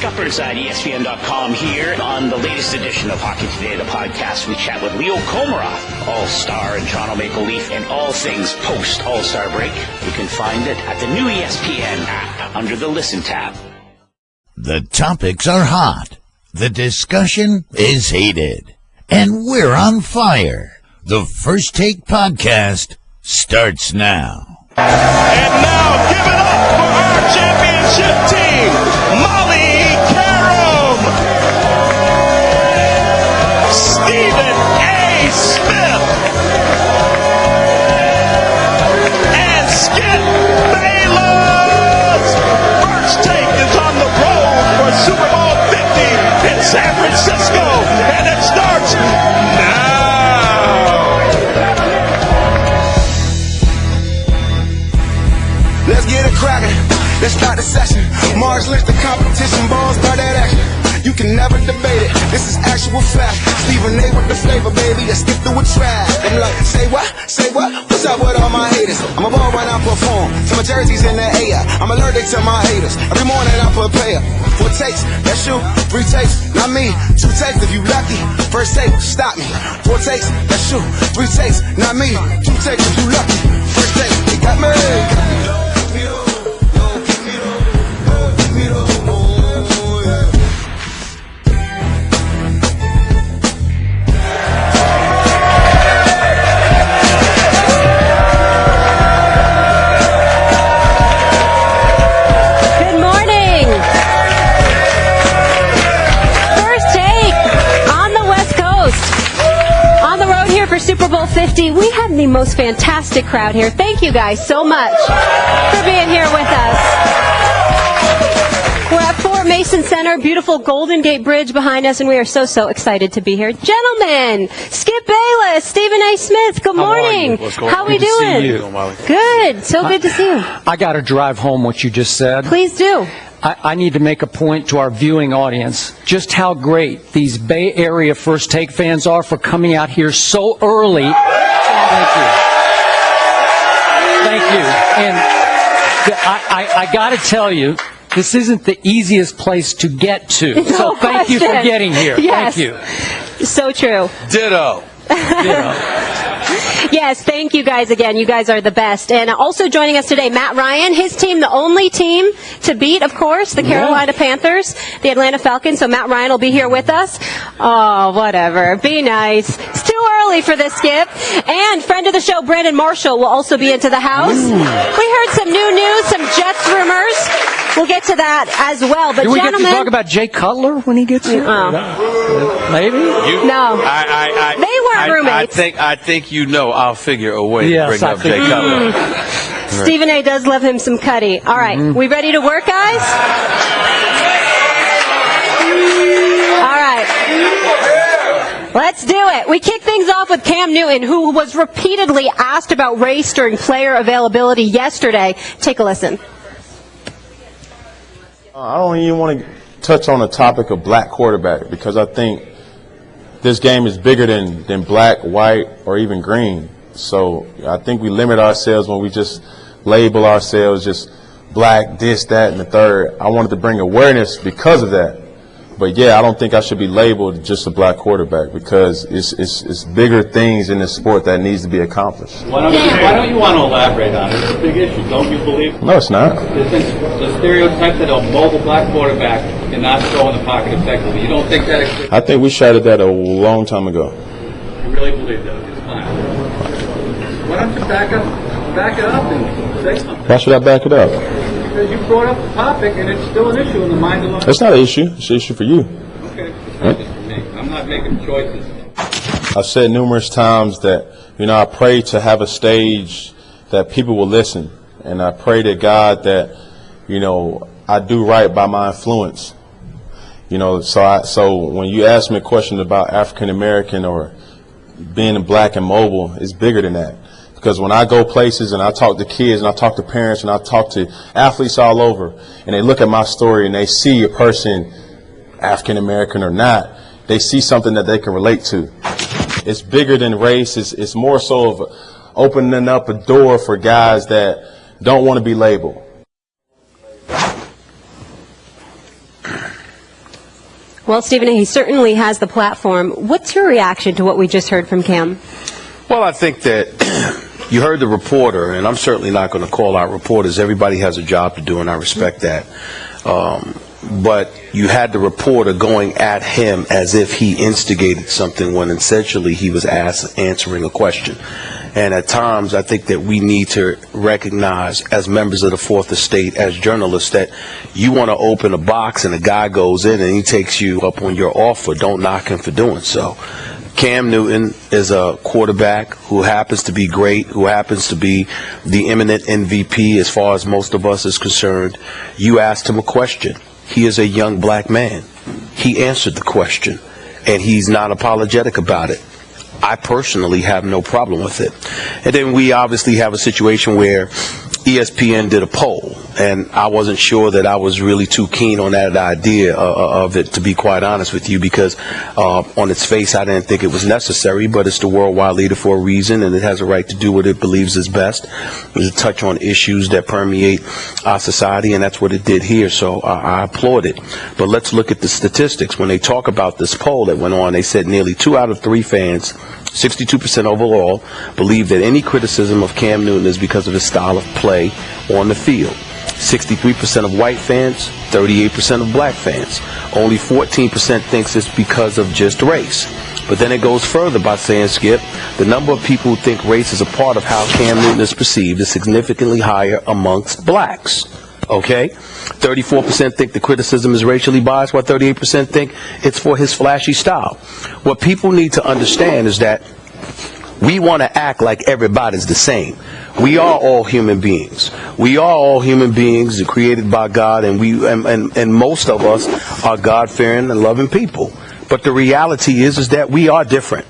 Scuppers at ESPN.com here on the latest edition of Hockey Today, the podcast. We chat with Leo Komarov, All-Star in Toronto Maple Leaf, and all things post-All-Star break. You can find it at the new ESPN app under the Listen tab. The topics are hot. The discussion is heated. And we're on fire. The First Take podcast starts now. And now, give it up for our championship team, Molly Karam, Stephen A. Smith, and Skip Bayless. First Take is on the road for Super Bowl 50 in San Francisco, and it starts now. Let's get it crackin'. Let's start the session. Mars lifts the competition, balls start that action. You can never debate it. This is actual fact. Stephen A. with the flavor, baby. Let's skip through a track. I'm like, say what? Say what? What's up with all my haters? I'm a ball when I perform. So my jersey's in the air. I'm allergic to my haters. Every morning I prepare. 4 takes, that's you. 3 takes, not me. 2 takes if you lucky. First take, stop me. 4 takes, that's you. 3 takes, not me. 2 takes if you lucky. First take, they got me. Super Bowl 50. We have the most fantastic crowd here. Thank you guys so much for being here with us. We're at Fort Mason Center, beautiful Golden Gate Bridge behind us, and we are so excited to be here. Gentlemen, Skip Bayless, Stephen A. Smith, good morning. How are we doing? Good. So good to see you. I got to drive home what you just said. Please do. I need to make a point to our viewing audience just how great these Bay Area First Take fans are for coming out here so early. Thank you. Thank you. And I got to tell you, this isn't the easiest place to get to. No so thank you for getting here. Yes. Thank you. So true. Ditto. Yes, thank you guys again. You guys are the best. And also joining us today, Matt Ryan, his team, the only team to beat, of course, the Carolina Panthers, the Atlanta Falcons. So Matt Ryan will be here with us. Oh, whatever. Be nice. It's too early for this, Skip. And friend of the show, Brandon Marshall, will also be into the house. We heard some new news, some Jets rumors. We'll get to that as well. But do we gentlemen, get to talk about Jay Cutler when he gets here? Maybe? No. They weren't roommates. I think you know I'll figure a way to bring up Jay Cutler. Stephen A. does love him some Cuddy. All right. We ready to work, guys? All right. Let's do it. We kick things off with Cam Newton, who was repeatedly asked about race during player availability yesterday. Take a listen. I don't even want to touch on the topic of black quarterback because I think this game is bigger than black, white, or even green. So I think we limit ourselves when we just label ourselves just black, this, that, and the third. I wanted to bring awareness because of that. But, yeah, I don't think I should be labeled just a black quarterback because it's bigger things in this sport that needs to be accomplished. Why don't you want to elaborate on it? It's a big issue, don't you believe? No, it's not. The stereotype that a mobile black quarterback cannot throw in the pocket effectively. You don't think that exists? I think we shattered that a long time ago. You really believe that? It's fine. Why don't you back it up and say something? Why should I back it up? Because you brought up the topic and it's still an issue in the minds of It's not an issue. It's an issue for you. Okay, it's not just for me. I'm not making choices. I've said numerous times that, I pray to have a stage that people will listen. And I pray to God that, I do right by my influence. So when you ask me a question about African American or being black and mobile, it's bigger than that. Because when I go places and I talk to kids and I talk to parents and I talk to athletes all over and they look at my story and they see a person, African American or not, they see something that they can relate to. It's bigger than race. It's more so of opening up a door for guys that don't want to be labeled. Well, Stephen, he certainly has the platform. What's your reaction to what we just heard from Cam? Well, I think that you heard the reporter, and I'm certainly not going to call out reporters. Everybody has a job to do, and I respect that. But you had the reporter going at him as if he instigated something when essentially he was answering a question. And at times, I think that we need to recognize as members of the Fourth Estate, as journalists, that you want to open a box and a guy goes in and he takes you up on your offer. Don't knock him for doing so. Cam Newton is a quarterback who happens to be great, who happens to be the eminent MVP as far as most of us is concerned. You asked him a question. He is a young black man. He answered the question, and he's not apologetic about it. I personally have no problem with it. And then we obviously have a situation where ESPN did a poll, and I wasn't sure that I was really too keen on that idea of it, to be quite honest with you, because on its face I didn't think it was necessary, but it's the worldwide leader for a reason, and it has a right to do what it believes is best, to touch on issues that permeate our society, and that's what it did here, so I applaud it. But let's look at the statistics. When they talk about this poll that went on, they said nearly 2 out of 3 fans, 62% overall, believe that any criticism of Cam Newton is because of his style of play on the field. 63% of white fans, 38% of black fans. Only 14% thinks it's because of just race. But then it goes further by saying, Skip, the number of people who think race is a part of how Cam Newton is perceived is significantly higher amongst blacks. Okay? 34% think the criticism is racially biased, while 38% think it's for his flashy style. What people need to understand is that we want to act like everybody's the same. We are all human beings. We are all human beings created by God, and and most of us are God-fearing and loving people. But the reality is that we are different.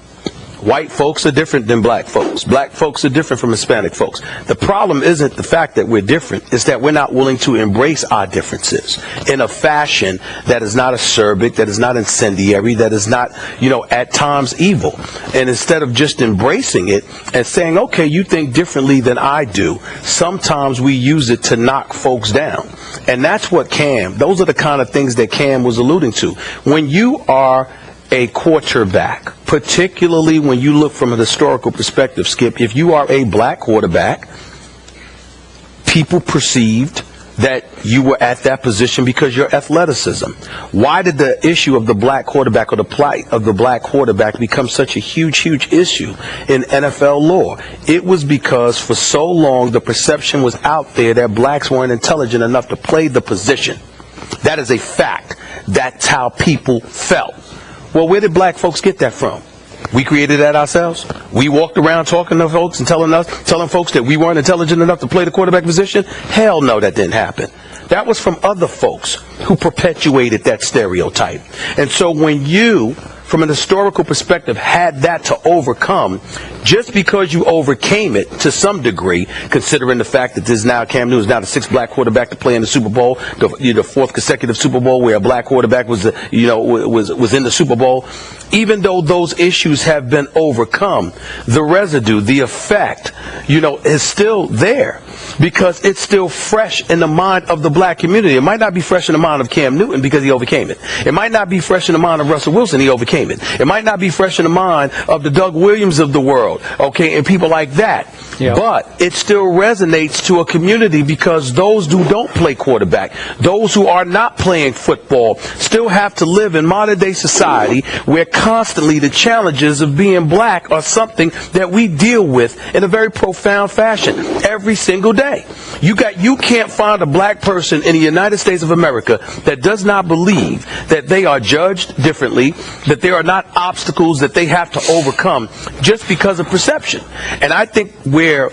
White folks are different than black folks. Black folks are different from Hispanic folks. The problem isn't the fact that we're different. It's that we're not willing to embrace our differences in a fashion that is not acerbic, that is not incendiary, that is not, at times evil. And instead of just embracing it and saying, okay, you think differently than I do, sometimes we use it to knock folks down. And that's what those are the kind of things that Cam was alluding to. When you are a quarterback, particularly when you look from a historical perspective, Skip, if you are a black quarterback, people perceived that you were at that position because your athleticism. Why did the issue of the black quarterback, or the plight of the black quarterback, become such a huge issue in NFL lore? It was because for so long the perception was out there that blacks weren't intelligent enough to play the position. That is a fact. That's how people felt. Well, where did black folks get that from? We created that ourselves. We walked around talking to folks and telling folks that we weren't intelligent enough to play the quarterback position. Hell no, that didn't happen. That was from other folks who perpetuated that stereotype. And so when you, from an historical perspective, had that to overcome, just because you overcame it to some degree, considering the fact that Cam Newton is now the 6th black quarterback to play in the Super Bowl, the 4th consecutive Super Bowl where a black quarterback was in the Super Bowl. Even though those issues have been overcome, the residue, the effect, is still there, because it's still fresh in the mind of the black community. It might not be fresh in the mind of Cam Newton because he overcame it. It might not be fresh in the mind of Russell Wilson. He overcame it. It might not be fresh in the mind of the Doug Williams of the world, okay, and people like that. Yeah. But it still resonates to a community, because those who don't play quarterback, those who are not playing football, still have to live in modern day society where constantly the challenges of being black are something that we deal with in a very profound fashion every single day. You can't find a black person in the United States of America that does not believe that they are judged differently, that there are not obstacles that they have to overcome just because of perception. And I think where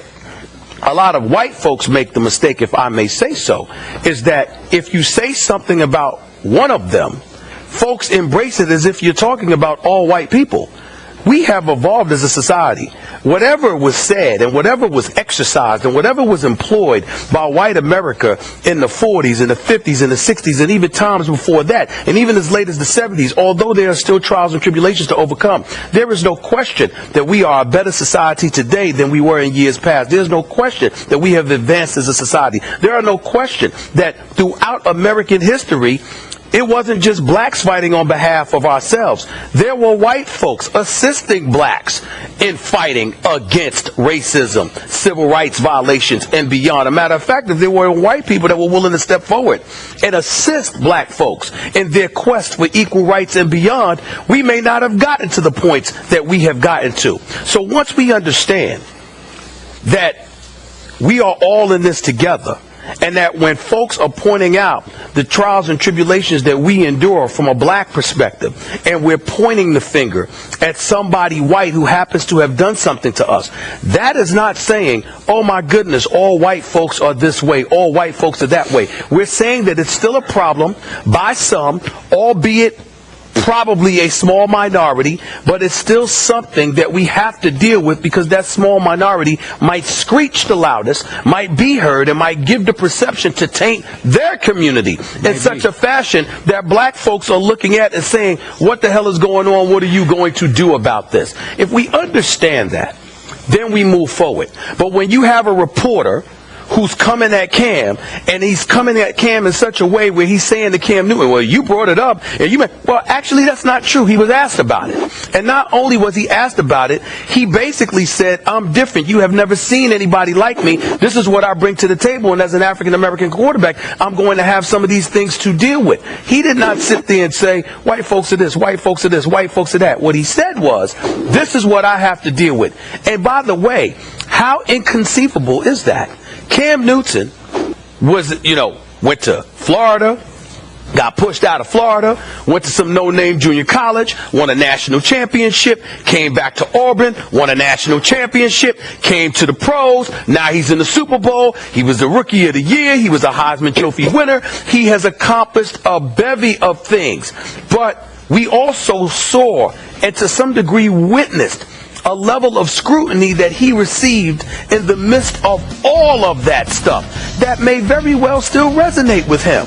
a lot of white folks make the mistake, if I may say so, is that if you say something about one of them, folks embrace it as if you're talking about all white people. We have evolved as a society. Whatever was said and whatever was exercised and whatever was employed by white America in the 40s and the 50s and the 60s and even times before that, and even as late as the 70s, although there are still trials and tribulations to overcome, there is no question that we are a better society today than we were in years past. There's no question that we have advanced as a society. There are no question that throughout American history, it wasn't just blacks fighting on behalf of ourselves. There were white folks assisting blacks in fighting against racism, civil rights violations, and beyond. A matter of fact, if there were white people that were willing to step forward and assist black folks in their quest for equal rights and beyond, we may not have gotten to the points that we have gotten to. So once we understand that we are all in this together, and that when folks are pointing out the trials and tribulations that we endure from a black perspective, and we're pointing the finger at somebody white who happens to have done something to us, that is not saying, oh my goodness, all white folks are this way, all white folks are that way. We're saying that it's still a problem by some, albeit probably a small minority, but it's still something that we have to deal with, because that small minority might screech the loudest, might be heard, and might give the perception to taint their community in such a fashion that black folks are looking at and saying, what the hell is going on? What are you going to do about this? If we understand that, then we move forward. But when you have a reporter who's coming at Cam, and he's coming at Cam in such a way where he's saying to Cam Newton, well, you brought it up, and well, actually, that's not true. He was asked about it. And not only was he asked about it, he basically said, I'm different. You have never seen anybody like me. This is what I bring to the table, and as an African-American quarterback, I'm going to have some of these things to deal with. He did not sit there and say, white folks are this, white folks are this, white folks are that. What he said was, this is what I have to deal with. And by the way, how inconceivable is that? Cam Newton was, went to Florida, got pushed out of Florida, went to some no-name junior college, won a national championship, came back to Auburn, won a national championship, came to the pros, now he's in the Super Bowl, he was the Rookie of the Year, he was a Heisman Trophy winner, he has accomplished a bevy of things. But we also saw, and to some degree witnessed, a level of scrutiny that he received in the midst of all of that stuff that may very well still resonate with him.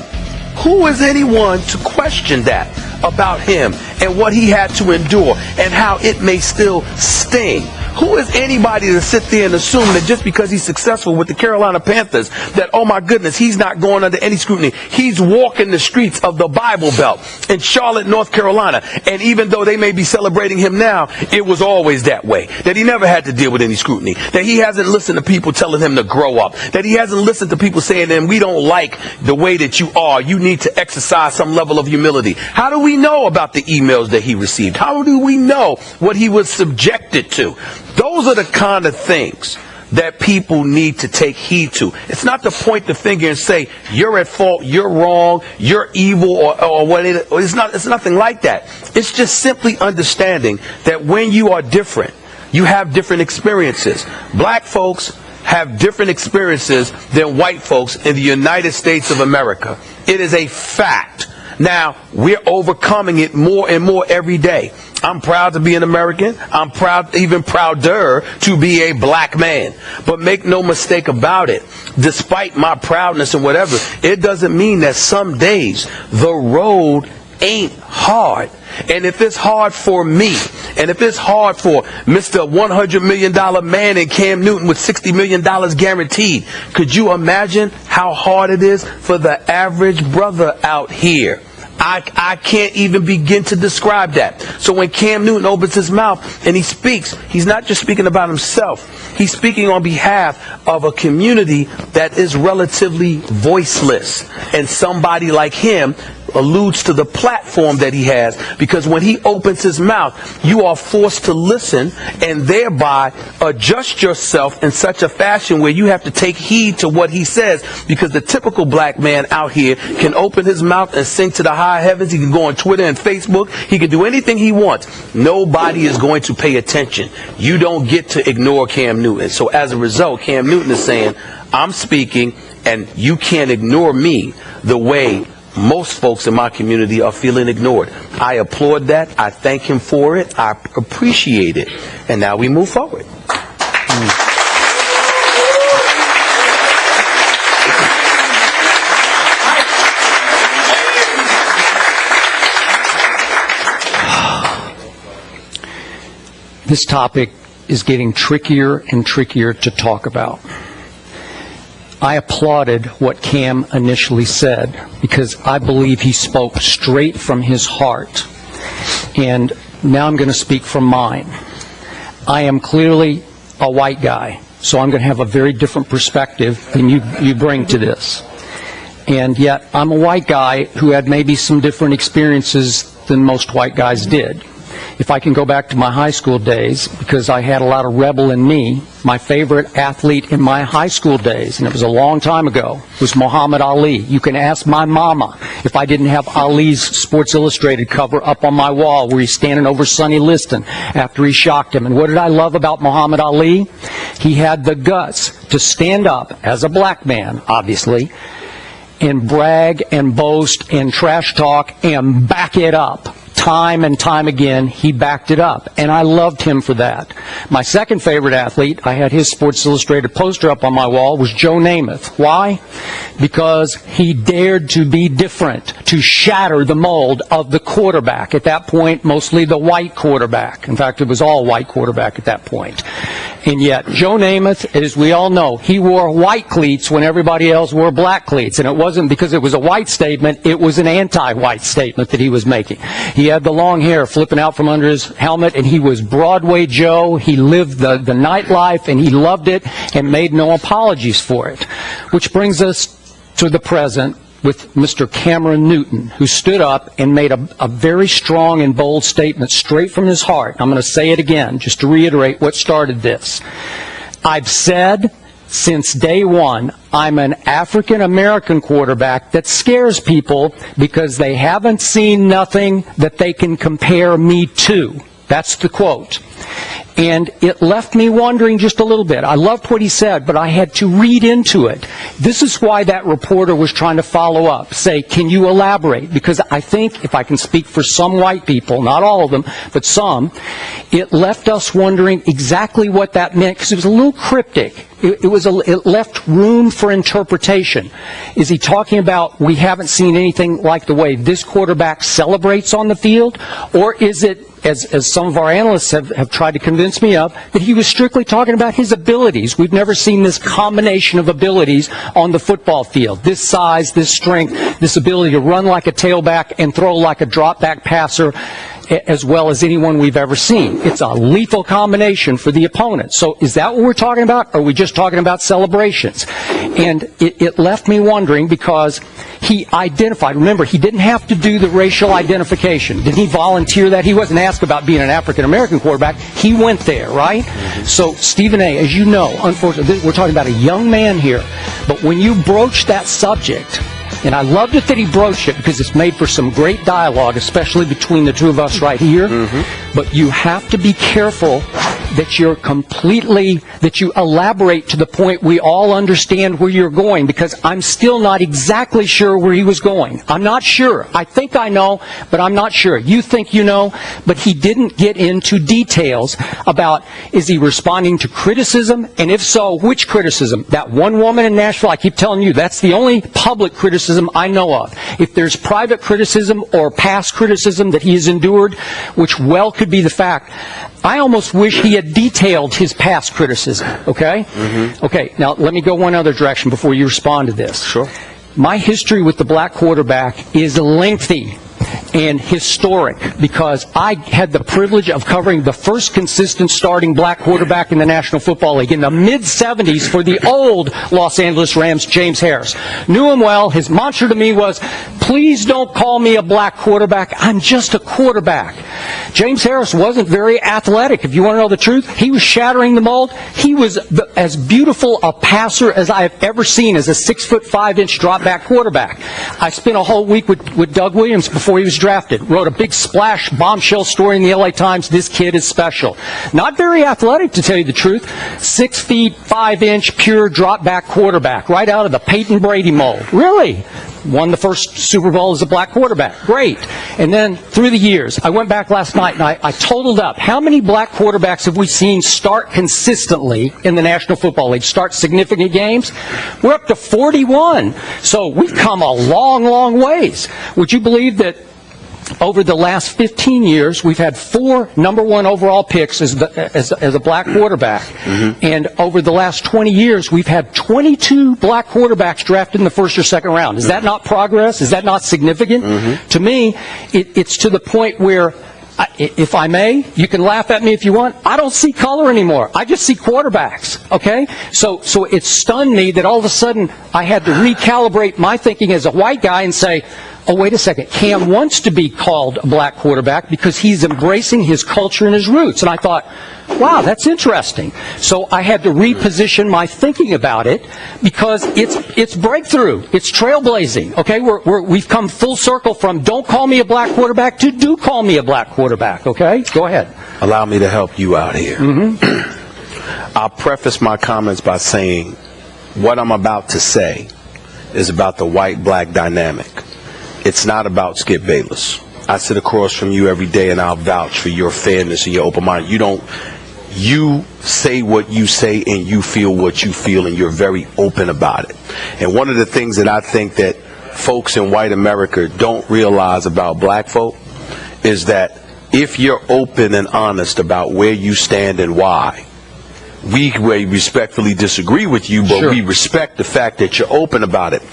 Who is anyone to question that about him and what he had to endure and how it may still sting? Who is anybody to sit there and assume that just because he's successful with the Carolina Panthers, that, oh my goodness, he's not going under any scrutiny? He's walking the streets of the Bible Belt in Charlotte, North Carolina. And even though they may be celebrating him now, it was always that way. That he never had to deal with any scrutiny. That he hasn't listened to people telling him to grow up. That he hasn't listened to people saying to him, we don't like the way that you are. You need to exercise some level of humility. How do we know about the emails that he received? How do we know what he was subjected to? Those are the kind of things that people need to take heed to. It's not to point the finger and say, you're at fault, you're wrong, you're evil, or what it is. It's nothing like that. It's just simply understanding that when you are different, you have different experiences. Black folks have different experiences than white folks in the United States of America. It is a fact. Now, we're overcoming it more and more every day. I'm proud to be an American. I'm proud, even prouder, to be a black man. But make no mistake about it, despite my proudness and whatever, it doesn't mean that some days the road ain't hard. And if it's hard for me, and if it's hard for Mr. $100 million man in Cam Newton with $60 million guaranteed, could you imagine how hard it is for the average brother out here? I can't even begin to describe that. So when Cam Newton opens his mouth and he speaks, he's not just speaking about himself. He's speaking on behalf of a community that is relatively voiceless. And somebody like him alludes to the platform that he has, because when he opens his mouth, you are forced to listen and thereby adjust yourself in such a fashion where you have to take heed to what he says, because the typical black man out here can open his mouth and sing to the high heavens. He can go on Twitter and Facebook. He can do anything he wants. Nobody is going to pay attention. You don't get to ignore Cam Newton. So as a result, Cam Newton is saying, I'm speaking and you can't ignore me the way most folks in my community are feeling ignored. I applaud that. I thank him for it. I appreciate it. And now we move forward. This topic is getting trickier and trickier to talk about. I applauded what Cam initially said because I believe he spoke straight from his heart. And now I'm going to speak from mine. I am clearly a white guy, so I'm going to have a very different perspective than you bring to this. And yet I'm a white guy who had maybe some different experiences than most white guys did. If I can go back to my high school days, because I had a lot of rebel in me, my favorite athlete in my high school days, and it was a long time ago, was Muhammad Ali. You can ask my mama if I didn't have Ali's Sports Illustrated cover up on my wall where he's standing over Sonny Liston after he shocked him. And what did I love about Muhammad Ali? He had the guts to stand up as a black man, obviously, and brag and boast and trash talk and back it up. Time and time again, he backed it up, and I loved him for that. My second favorite athlete, I had his Sports Illustrated poster up on my wall, was Joe Namath. Why? Because he dared to be different, to shatter the mold of the quarterback. At that point, mostly the white quarterback. In fact, it was all white quarterback at that point. And yet, Joe Namath, as we all know, he wore white cleats when everybody else wore black cleats. And it wasn't because it was a white statement, it was an anti-white statement that he was making. He had the long hair flipping out from under his helmet, and he was Broadway Joe. He lived the nightlife, and he loved it and made no apologies for it. Which brings us to the present with Mr. Cameron Newton, who stood up and made a very strong and bold statement straight from his heart. I'm going to say it again, just to reiterate what started this. I've said since day one, I'm an African-American quarterback that scares people because they haven't seen nothing that they can compare me to. That's the quote. And it left me wondering just a little bit. I loved what he said, but I had to read into it. This is why that reporter was trying to follow up, say, can you elaborate? Because I think, if I can speak for some white people, not all of them, but some, it left us wondering exactly what that meant, because it was a little cryptic. It left room for interpretation. Is he talking about we haven't seen anything like the way this quarterback celebrates on the field? Or is it, as some of our analysts have tried to convince me of, that he was strictly talking about his abilities? We've never seen this combination of abilities on the football field. This size, this strength, this ability to run like a tailback and throw like a drop-back passer, as well as anyone we've ever seen. It's a lethal combination for the opponent. So is that what we're talking about, or are we just talking about celebrations? And it left me wondering, because he identified, remember, he didn't have to do the racial identification. Did he volunteer that? He wasn't asked about being an African-American quarterback. He went there, right? So, Stephen A., as you know, unfortunately, we're talking about a young man here, but when you broach that subject, and I loved it that he broached it because it's made for some great dialogue, especially between the two of us right here. But you have to be careful that you elaborate to the point we all understand where you're going, because I'm still not exactly sure where he was going. I'm not sure. I think I know, but I'm not sure. You think you know, but he didn't get into details about, is he responding to criticism? And if so, which criticism? That one woman in Nashville, I keep telling you, that's the only public criticism I know of. If there's private criticism or past criticism that he has endured, which well could be the fact, I almost wish he had detailed his past criticism, okay? Okay, now let me go one other direction before you respond to this. Sure. My history with the black quarterback is lengthy and historic, because I had the privilege of covering the first consistent starting black quarterback in the National Football League in the mid-'70s for the old Los Angeles Rams, James Harris. Knew him well. His mantra to me was, please don't call me a black quarterback. I'm just a quarterback. James Harris wasn't very athletic. If you want to know the truth, he was shattering the mold. He was as beautiful a passer as I have ever seen as a 6'5" drop-back quarterback. I spent a whole week with Doug Williams before he was drafted. Wrote a big splash bombshell story in the LA Times. This kid is special. Not very athletic, to tell you the truth. 6'5" pure drop-back quarterback, right out of the Peyton Brady mold. Really? Won the first Super Bowl as a black quarterback. Great. And then through the years, I went back last night and I totaled up how many black quarterbacks have we seen start consistently in the National Football League, start significant games? We're up to 41. So we've come a long, long ways. Would you believe that over the last 15 years, we've had 4 number 1 overall picks as a black quarterback. And over the last 20 years, we've had 22 black quarterbacks drafted in the first or second round. Is that not progress? Is that not significant? To me, it's to the point where, if I may, you can laugh at me if you want, I don't see color anymore. I just see quarterbacks, okay? So it stunned me that all of a sudden I had to recalibrate my thinking as a white guy and say, oh, wait a second, Cam wants to be called a black quarterback because he's embracing his culture and his roots. And I thought, wow, that's interesting. So I had to reposition my thinking about it because it's breakthrough. It's trailblazing, okay? We've come full circle from don't call me a black quarterback to do call me a black quarterback, okay? Go ahead. Allow me to help you out here. I'll preface my comments by saying what I'm about to say is about the white-black dynamic. It's not about Skip Bayless. I sit across from you every day, and I'll vouch for your fairness and your open mind. You say what you say, and you feel what you feel, and you're very open about it. And one of the things that I think that folks in white America don't realize about black folk is that if you're open and honest about where you stand and why, we respectfully disagree with you, but we respect the fact that you're open about it.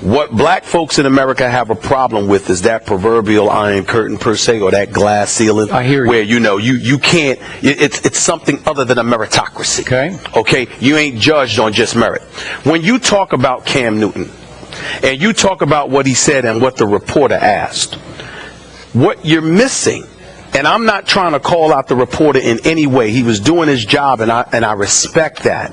What black folks in America have a problem with is that proverbial iron curtain per se, or that glass ceiling. I hear you. Where you can't. It's something other than a meritocracy. Okay. You ain't judged on just merit. When you talk about Cam Newton, and you talk about what he said and what the reporter asked, what you're missing. And I'm not trying to call out the reporter in any way. He was doing his job, and I respect that.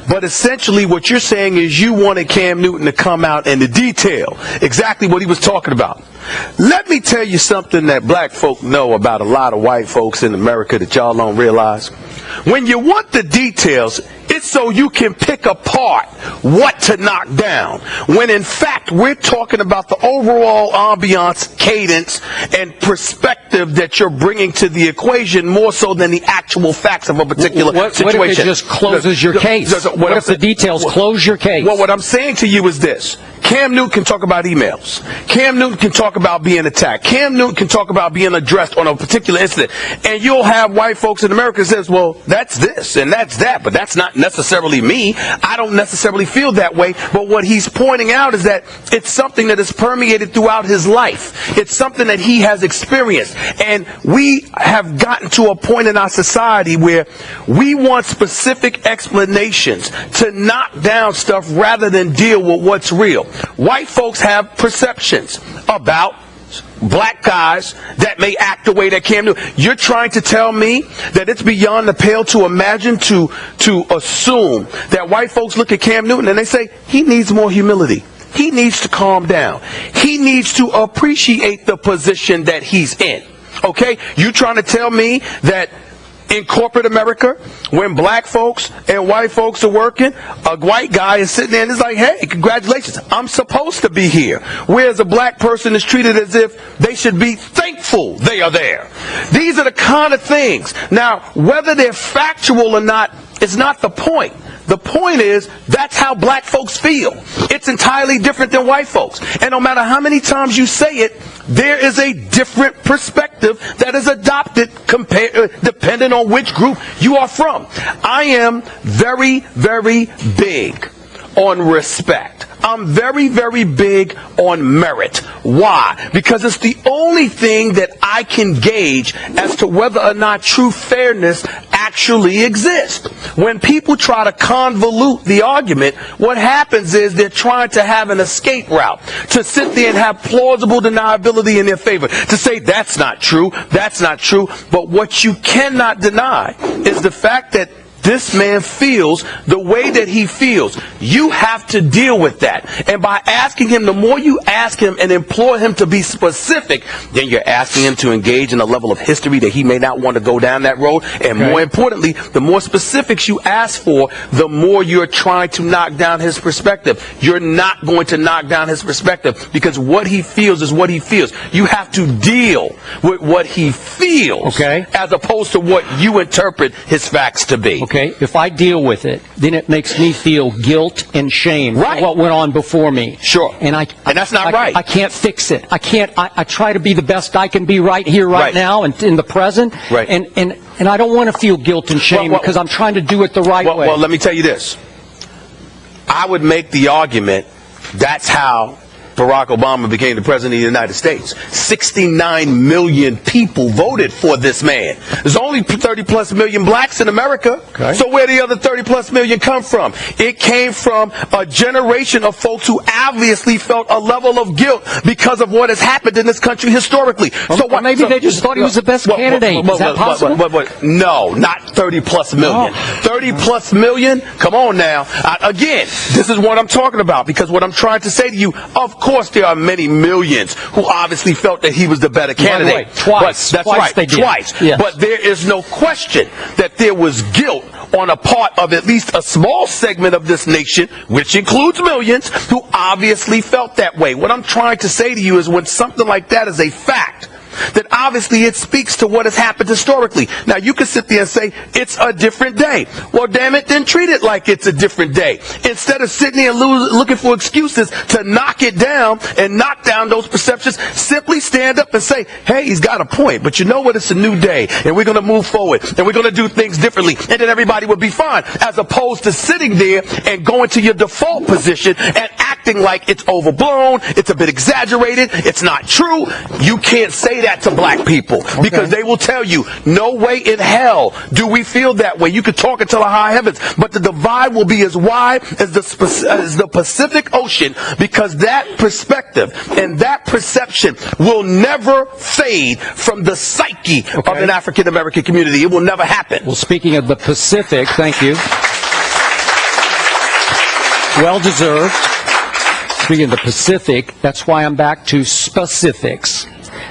But essentially what you're saying is you wanted Cam Newton to come out and to detail exactly what he was talking about. Let me tell you something that black folk know about a lot of white folks in America that y'all don't realize. When you want the details, it's so you can pick apart what to knock down. When in fact, we're talking about the overall ambiance, cadence, and perspective that you're bringing to the equation more so than the actual facts of a particular situation. What if it just closes your case? What if the details close your case? Well, what I'm saying to you is this. Cam Newton can talk about emails. Cam Newton can talk about being attacked. Cam Newton can talk about being addressed on a particular incident. And you'll have white folks in America that says, well, that's this and that's that, but that's not necessarily me. I don't necessarily feel that way. But what he's pointing out is that it's something that is permeated throughout his life. It's something that he has experienced. And we have gotten to a point in our society where we want specific explanations to knock down stuff rather than deal with what's real. White folks have perceptions about black guys that may act the way that Cam Newton. You're trying to tell me that it's beyond the pale to imagine, to assume that white folks look at Cam Newton and they say, he needs more humility. He needs to calm down. He needs to appreciate the position that he's in. Okay? You trying to tell me that in corporate America, when black folks and white folks are working, a white guy is sitting there and is like, hey, congratulations, I'm supposed to be here. Whereas a black person is treated as if they should be thankful they are there. These are the kind of things. Now, whether they're factual or not is not the point. The point is, that's how black folks feel. It's entirely different than white folks. And no matter how many times you say it, there is a different perspective that is adopted depending on which group you are from. I am very, very big on respect. I'm very, very big on merit. Why? Because it's the only thing that I can gauge as to whether or not true fairness actually exists. When people try to convolute the argument, what happens is they're trying to have an escape route, to sit there and have plausible deniability in their favor, to say that's not true, that's not true. But what you cannot deny is the fact that this man feels the way that he feels. You have to deal with that. And by asking him, the more you ask him and implore him to be specific, then you're asking him to engage in a level of history that he may not want to go down that road. And more importantly, the more specifics you ask for, the more you're trying to knock down his perspective. You're not going to knock down his perspective because what he feels is what he feels. You have to deal with what he feels as opposed to what you interpret his facts to be. Okay, if I deal with it, then it makes me feel guilt and shame Right. for what went on before me. Sure. And that's not right. I can't fix it. I try to be the best I can be right here, right now, and in the present. Right. And I don't want to feel guilt and shame because I'm trying to do it the right way. Well, let me tell you this. I would make the argument that's how Barack Obama became the president of the United States. 69 million people voted for this man. There's only 30-plus million blacks in America. Okay. So where the other 30-plus million come from? It came from a generation of folks who obviously felt a level of guilt because of what has happened in this country historically. So maybe they just thought he was the best candidate. Is that possible? No, not 30-plus million. 30-plus million? Come on now. Again, this is what I'm talking about, because what I'm trying to say to you, of course there are many millions who obviously felt that he was the better candidate. Twice. That's Twice right. they did. Twice. Yes. But there is no question that there was guilt on a part of at least a small segment of this nation, which includes millions, who obviously felt that way. What I'm trying to say to you is when something like that is a fact, that obviously it speaks to what has happened historically. Now, you can sit there and say, it's a different day. Well, damn it, then treat it like it's a different day. Instead of sitting there looking for excuses to knock it down and knock down those perceptions, simply stand up and say, hey, he's got a point, but you know what? It's a new day, and we're going to move forward, and we're going to do things differently, and then everybody will be fine, as opposed to sitting there and going to your default position and acting like it's overblown, it's a bit exaggerated, it's not true. You can't say that to black people, because they will tell you, no way in hell do we feel that way. You could talk until the high heavens, but the divide will be as wide as the Pacific Ocean, because that perspective and that perception will never fade from the psyche of an African American community. It will never happen. Well, speaking of the Pacific, thank you. Well deserved. Speaking of the Pacific, that's why I'm back to specifics,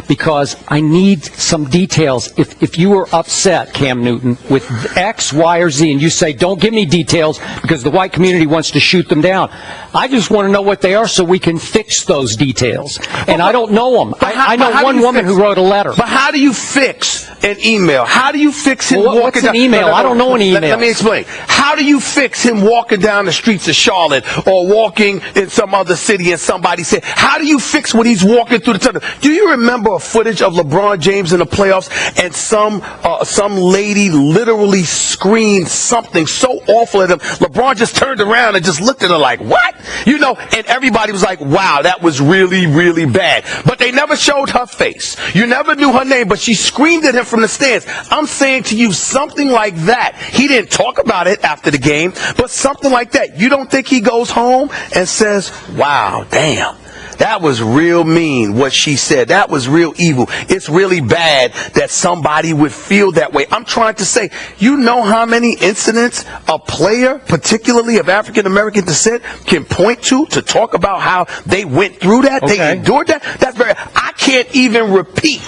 because I need some details. If you were upset, Cam Newton, with X, Y, or Z, and you say, don't give me details because the white community wants to shoot them down, I just want to know what they are so we can fix those details. And I don't know them. I know one woman who wrote a letter. But how do you fix an email? How do you fix him walking what's down? an email? I don't know an email. Let me explain. How do you fix him walking down the streets of Charlotte or walking in some other city and somebody said, how do you fix when he's walking through the tunnel? Do you remember a footage of LeBron James in the playoffs and some lady literally screamed something so awful at him? LeBron just turned around and just looked at her like, what? You know, and everybody was like, wow, that was really, really bad. But they never showed her face. You never knew her name, but she screamed at him from the stands. I'm saying to you, something like that. He didn't talk about it after the game, but something like that. You don't think he goes home and says, wow, damn, that was real mean what she said. That was real evil. It's really bad that somebody would feel that way. I'm trying to say, you know how many incidents a player, particularly of African American descent, can point to talk about how they went through that, they endured that? That's very, I can't even repeat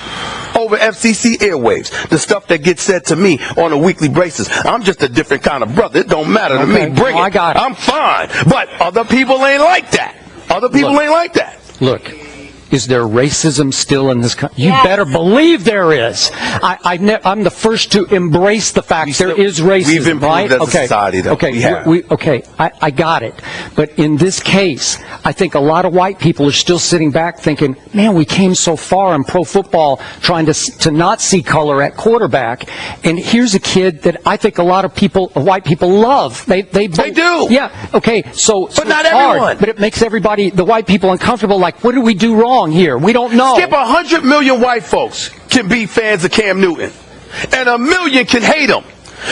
over FCC airwaves the stuff that gets said to me on a weekly basis. I'm just a different kind of brother. It don't matter to me. Bring it. I got it. I'm fine. But other people ain't like that. Other people ain't like that. Look, is there racism still in this country? You better believe there is. I'm the first to embrace the fact there is racism. We've improved as a society, though. We have. I got it. But in this case, I think a lot of white people are still sitting back thinking, man, we came so far in pro football trying to not see color at quarterback. And here's a kid that I think a lot of white people love. They do. Yeah. Okay. But not it's hard, everyone. but it makes everybody, the white people, uncomfortable. Like, what did we do wrong here? We don't know. Skip, 100 million white folks can be fans of Cam Newton, and 1 million can hate him.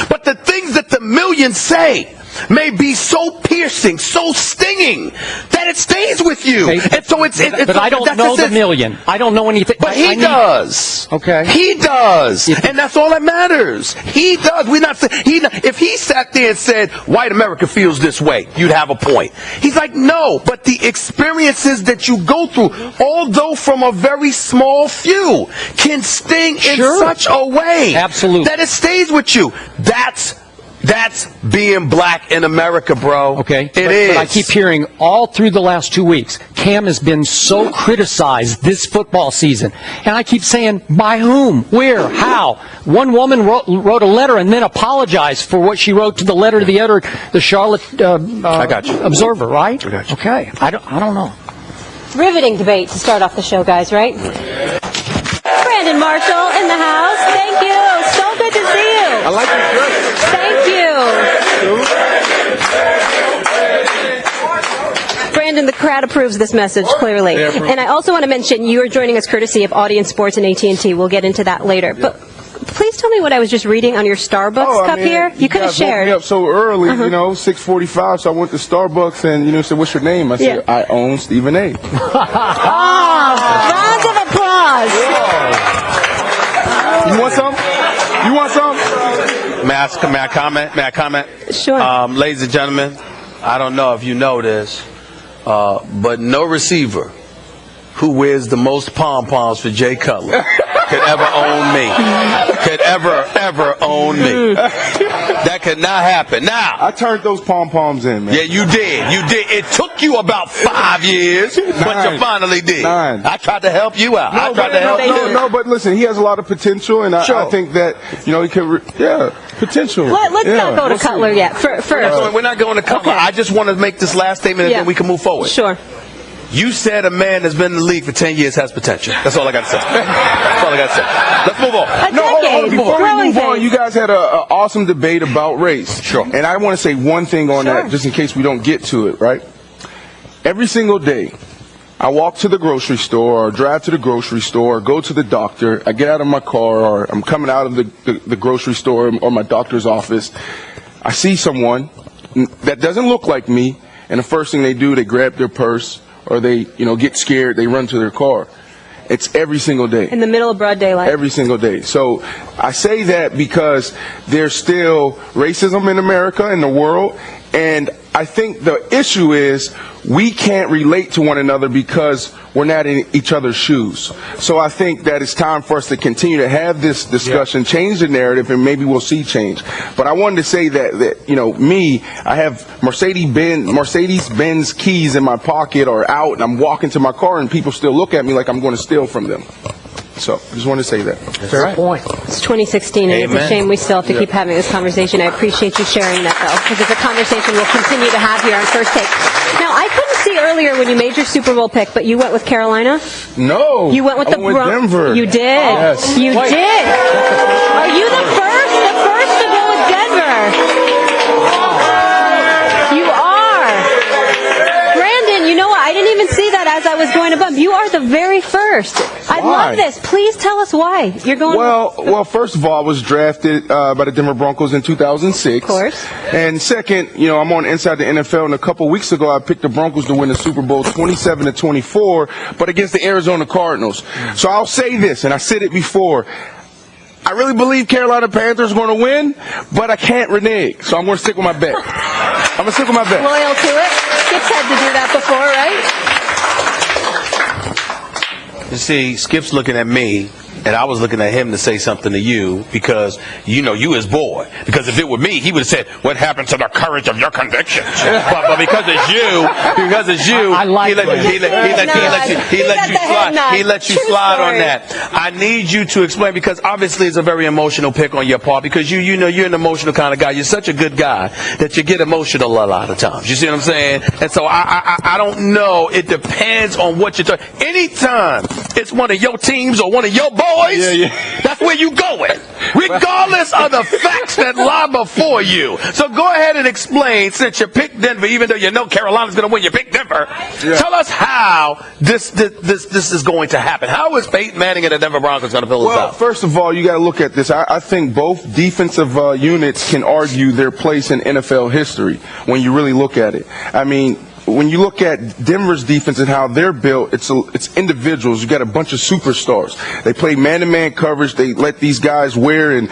But the things that the millions say may be so piercing, so stinging, that it stays with you. Okay. And so it's but I don't know the million. I don't know anything. But he does. Okay. He does. And that's all that matters. He does. We're not saying, if he sat there and said, white America feels this way, you'd have a point. He's like, no, but the experiences that you go through, although from a very small few, can sting in such a way Absolutely. that it stays with you. That's That's being black in America, bro. Okay. It is. But I keep hearing all through the last 2 weeks, Cam has been so criticized this football season. And I keep saying, by whom? Where? How? One woman wrote a letter and then apologized for what she wrote to the letter to the editor, the Charlotte I got you. Observer, right? I got you. Okay. I don't know. Riveting debate to start off the show, guys, right? Brandon Marshall in the house. Thank you. So good to see you. I like your dress. Thank you. Brandon, the crowd approves this message, clearly. And I also want to mention you are joining us courtesy of Audience Sports and AT&T. We'll get into that later. But please tell me what I was just reading on your Starbucks cup here. You could have shared. Me up so early, 6:45, so I went to Starbucks and, said, what's your name? I said, I own Stephen A. Round of applause. You want some? You want some? May I comment? Sure. Ladies and gentlemen, I don't know if you know this, but no receiver who wears the most pom-poms for Jay Cutler could ever own me. Could ever own me. That could not happen. Now, I turned those pom-poms in, man. yeah, you did. It took you about 5 years, but you finally did. 9. I tried to help you out. No, but listen, he has a lot of potential, and I think that, he can, potential. Let's not go to Cutler yet. First. We're not going to Cutler. Okay. I just want to make this last statement, and then we can move forward. Sure. You said a man that's been in the league for 10 years has potential. That's all I got to say. That's all I got to say. Let's move on. Hold on. Before we move on, you guys had an awesome debate about race. Sure. And I want to say one thing on that, just in case we don't get to it, right? Every single day, I walk to the grocery store or drive to the grocery store or go to the doctor. I get out of my car or I'm coming out of the grocery store or my doctor's office. I see someone that doesn't look like me, and the first thing they do, they grab their purse, or they, get scared, they run to their car. It's every single day. In the middle of broad daylight. Every single day. So I say that because there's still racism in America, in the world, and I think the issue is we can't relate to one another because we're not in each other's shoes. So I think that it's time for us to continue to have this discussion, change the narrative, and maybe we'll see change. But I wanted to say that me, I have Mercedes-Benz keys in my pocket or out, and I'm walking to my car, and people still look at me like I'm going to steal from them. So I just wanted to say that. That's a point. It's 2016, and it's a shame we still have to keep having this conversation. I appreciate you sharing that, though, because it's a conversation we'll continue to have here on First Take. Now, I couldn't see earlier when you made your Super Bowl pick, but you went with Carolina? No. You went with I went Denver. You did? Yes. You did? Are you the first to go with Denver? You are. Brandon, you know what? I didn't even see that as I was going above. You are the very first. I love this. Please tell us why you're going. Well, first of all, I was drafted by the Denver Broncos in 2006. Of course. And second, I'm on Inside the NFL, and a couple weeks ago, I picked the Broncos to win the Super Bowl 27-24, but against the Arizona Cardinals. So I'll say this, and I said it before. I really believe Carolina Panthers are going to win, but I can't renege. So I'm going to stick with my bet. I'm going to stick with my bet. Loyal to it. Skip's had to do that before, right? You see, Skip's looking at me, and I was looking at him to say something to you because, you his boy. Because if it were me, he would have said, what happened to the courage of your convictions? but because it's you, I like he let you slide on that. I need you to explain, because obviously it's a very emotional pick on your part, because you're an emotional kind of guy. You're such a good guy that you get emotional a lot of times. You see what I'm saying? And so I don't know. It depends on what you're talking. Anytime it's one of your teams or one of your boys, that's where you going, regardless of the facts that lie before you. So go ahead and explain, since you picked Denver, even though you know Carolina's going to win, you picked Denver. Tell us how this is going to happen. How is Peyton Manning and the Denver Broncos going to fill this out? Well, first of all, you got to look at this. I think both defensive units can argue their place in NFL history when you really look at it. I mean, when you look at Denver's defense and how they're built, it's individuals. You got a bunch of superstars. They play man-to-man coverage. They let these guys wear and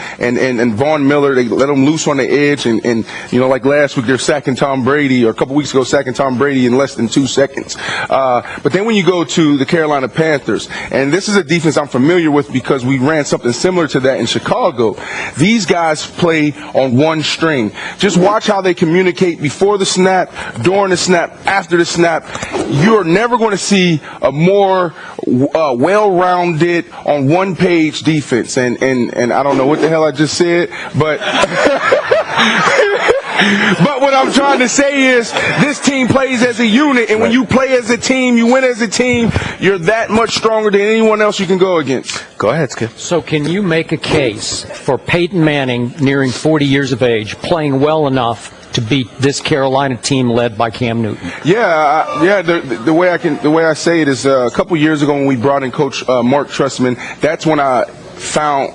Von Miller. They let them loose on the edge. And like last week, they're sacking Tom Brady, or a couple weeks ago, sacking Tom Brady in less than 2 seconds. But then when you go to the Carolina Panthers, and this is a defense I'm familiar with because we ran something similar to that in Chicago. These guys play on one string. Just watch how they communicate before the snap, during the snap, after the snap. You're never going to see a more well-rounded, on one-page defense. And I don't know what the hell I just said, but but what I'm trying to say is this team plays as a unit, and when you play as a team, you win as a team, you're that much stronger than anyone else you can go against. Go ahead, Skip. So can you make a case for Peyton Manning, nearing 40 years of age, playing well enough to beat this Carolina team led by Cam Newton? Yeah. The way I say it is a couple years ago when we brought in Coach Mark Trestman, that's when I found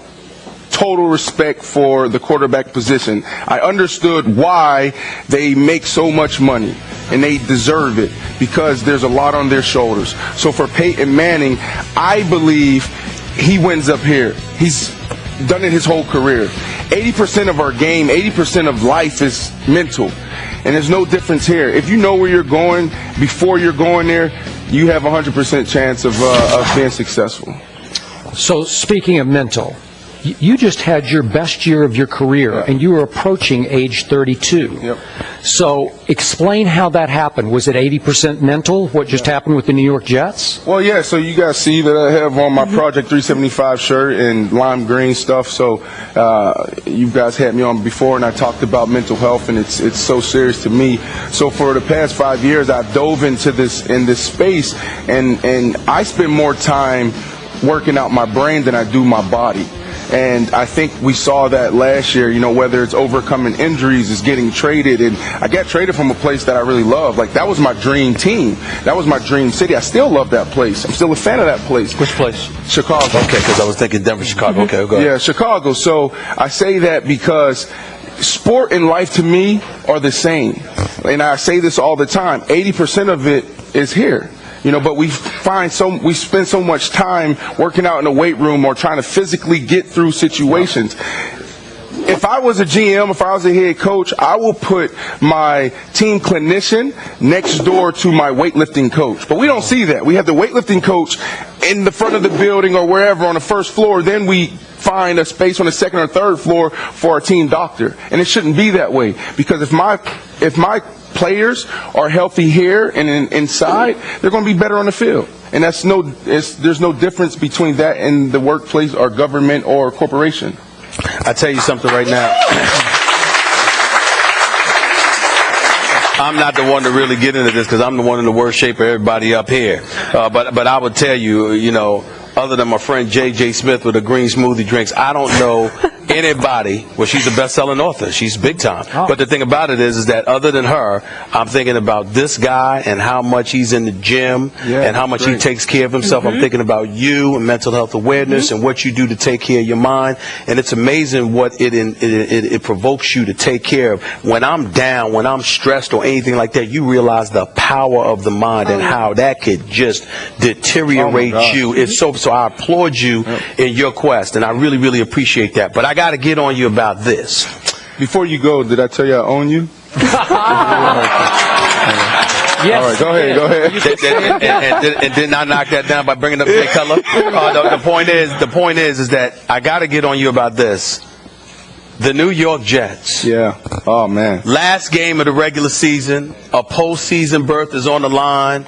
total respect for the quarterback position. I understood why they make so much money, and they deserve it because there's a lot on their shoulders. So for Peyton Manning, I believe he wins up here. He's done it his whole career. 80% of our game, 80% of life is mental. And there's no difference here. If you know where you're going before you're going there, you have a 100% chance of being successful. So speaking of mental, you just had your best year of your career, and you were approaching age 32. Yep. So explain how that happened. Was it 80% mental, what just happened with the New York Jets? Well, yeah, so you guys see that I have on my Project 375 shirt and lime green stuff. So you guys had me on before, and I talked about mental health, and it's so serious to me. So for the past 5 years, I've dove into this space, and I spend more time working out my brain than I do my body. And I think we saw that last year, whether it's overcoming injuries, is getting traded. And I got traded from a place that I really love. Like, that was my dream team. That was my dream city. I still love that place. I'm still a fan of that place. Which place? Chicago. Okay, because I was thinking Denver, Chicago. Okay, go ahead. Yeah, Chicago. So I say that because sport and life to me are the same. And I say this all the time. 80% of it is here. But we spend so much time working out in the weight room or trying to physically get through situations. If I was a GM, if I was a head coach, I will put my team clinician next door to my weightlifting coach. But we don't see that. We have the weightlifting coach in the front of the building or wherever on the first floor. Then we find a space on the second or third floor for our team doctor. And it shouldn't be that way, because if my players are healthy here and inside, they're going to be better on the field. And there's no difference between that and the workplace or government or corporation. I tell you something right now. I'm not the one to really get into this because I'm the one in the worst shape of everybody up here. But I would tell you, other than my friend J.J. Smith with the green smoothie drinks, I don't know anybody. Well, she's a best-selling author. She's big time. Oh. But the thing about it is that other than her, I'm thinking about this guy and how much he's in the gym and how much he takes care of himself. I'm thinking about you and mental health awareness and what you do to take care of your mind. And it's amazing what it provokes you to take care of. When I'm down, when I'm stressed or anything like that, you realize the power of the mind and how that could just deteriorate you. It's so I applaud you in your quest, and I really, really appreciate that. But I got to get on you about this. Before you go, did I tell you I own you? Yes. All right, go ahead. And didn't I knock that down by bringing up Jay Cutler? The point is that I got to get on you about this. The New York Jets. Yeah. Oh, man. Last game of the regular season. A postseason berth is on the line.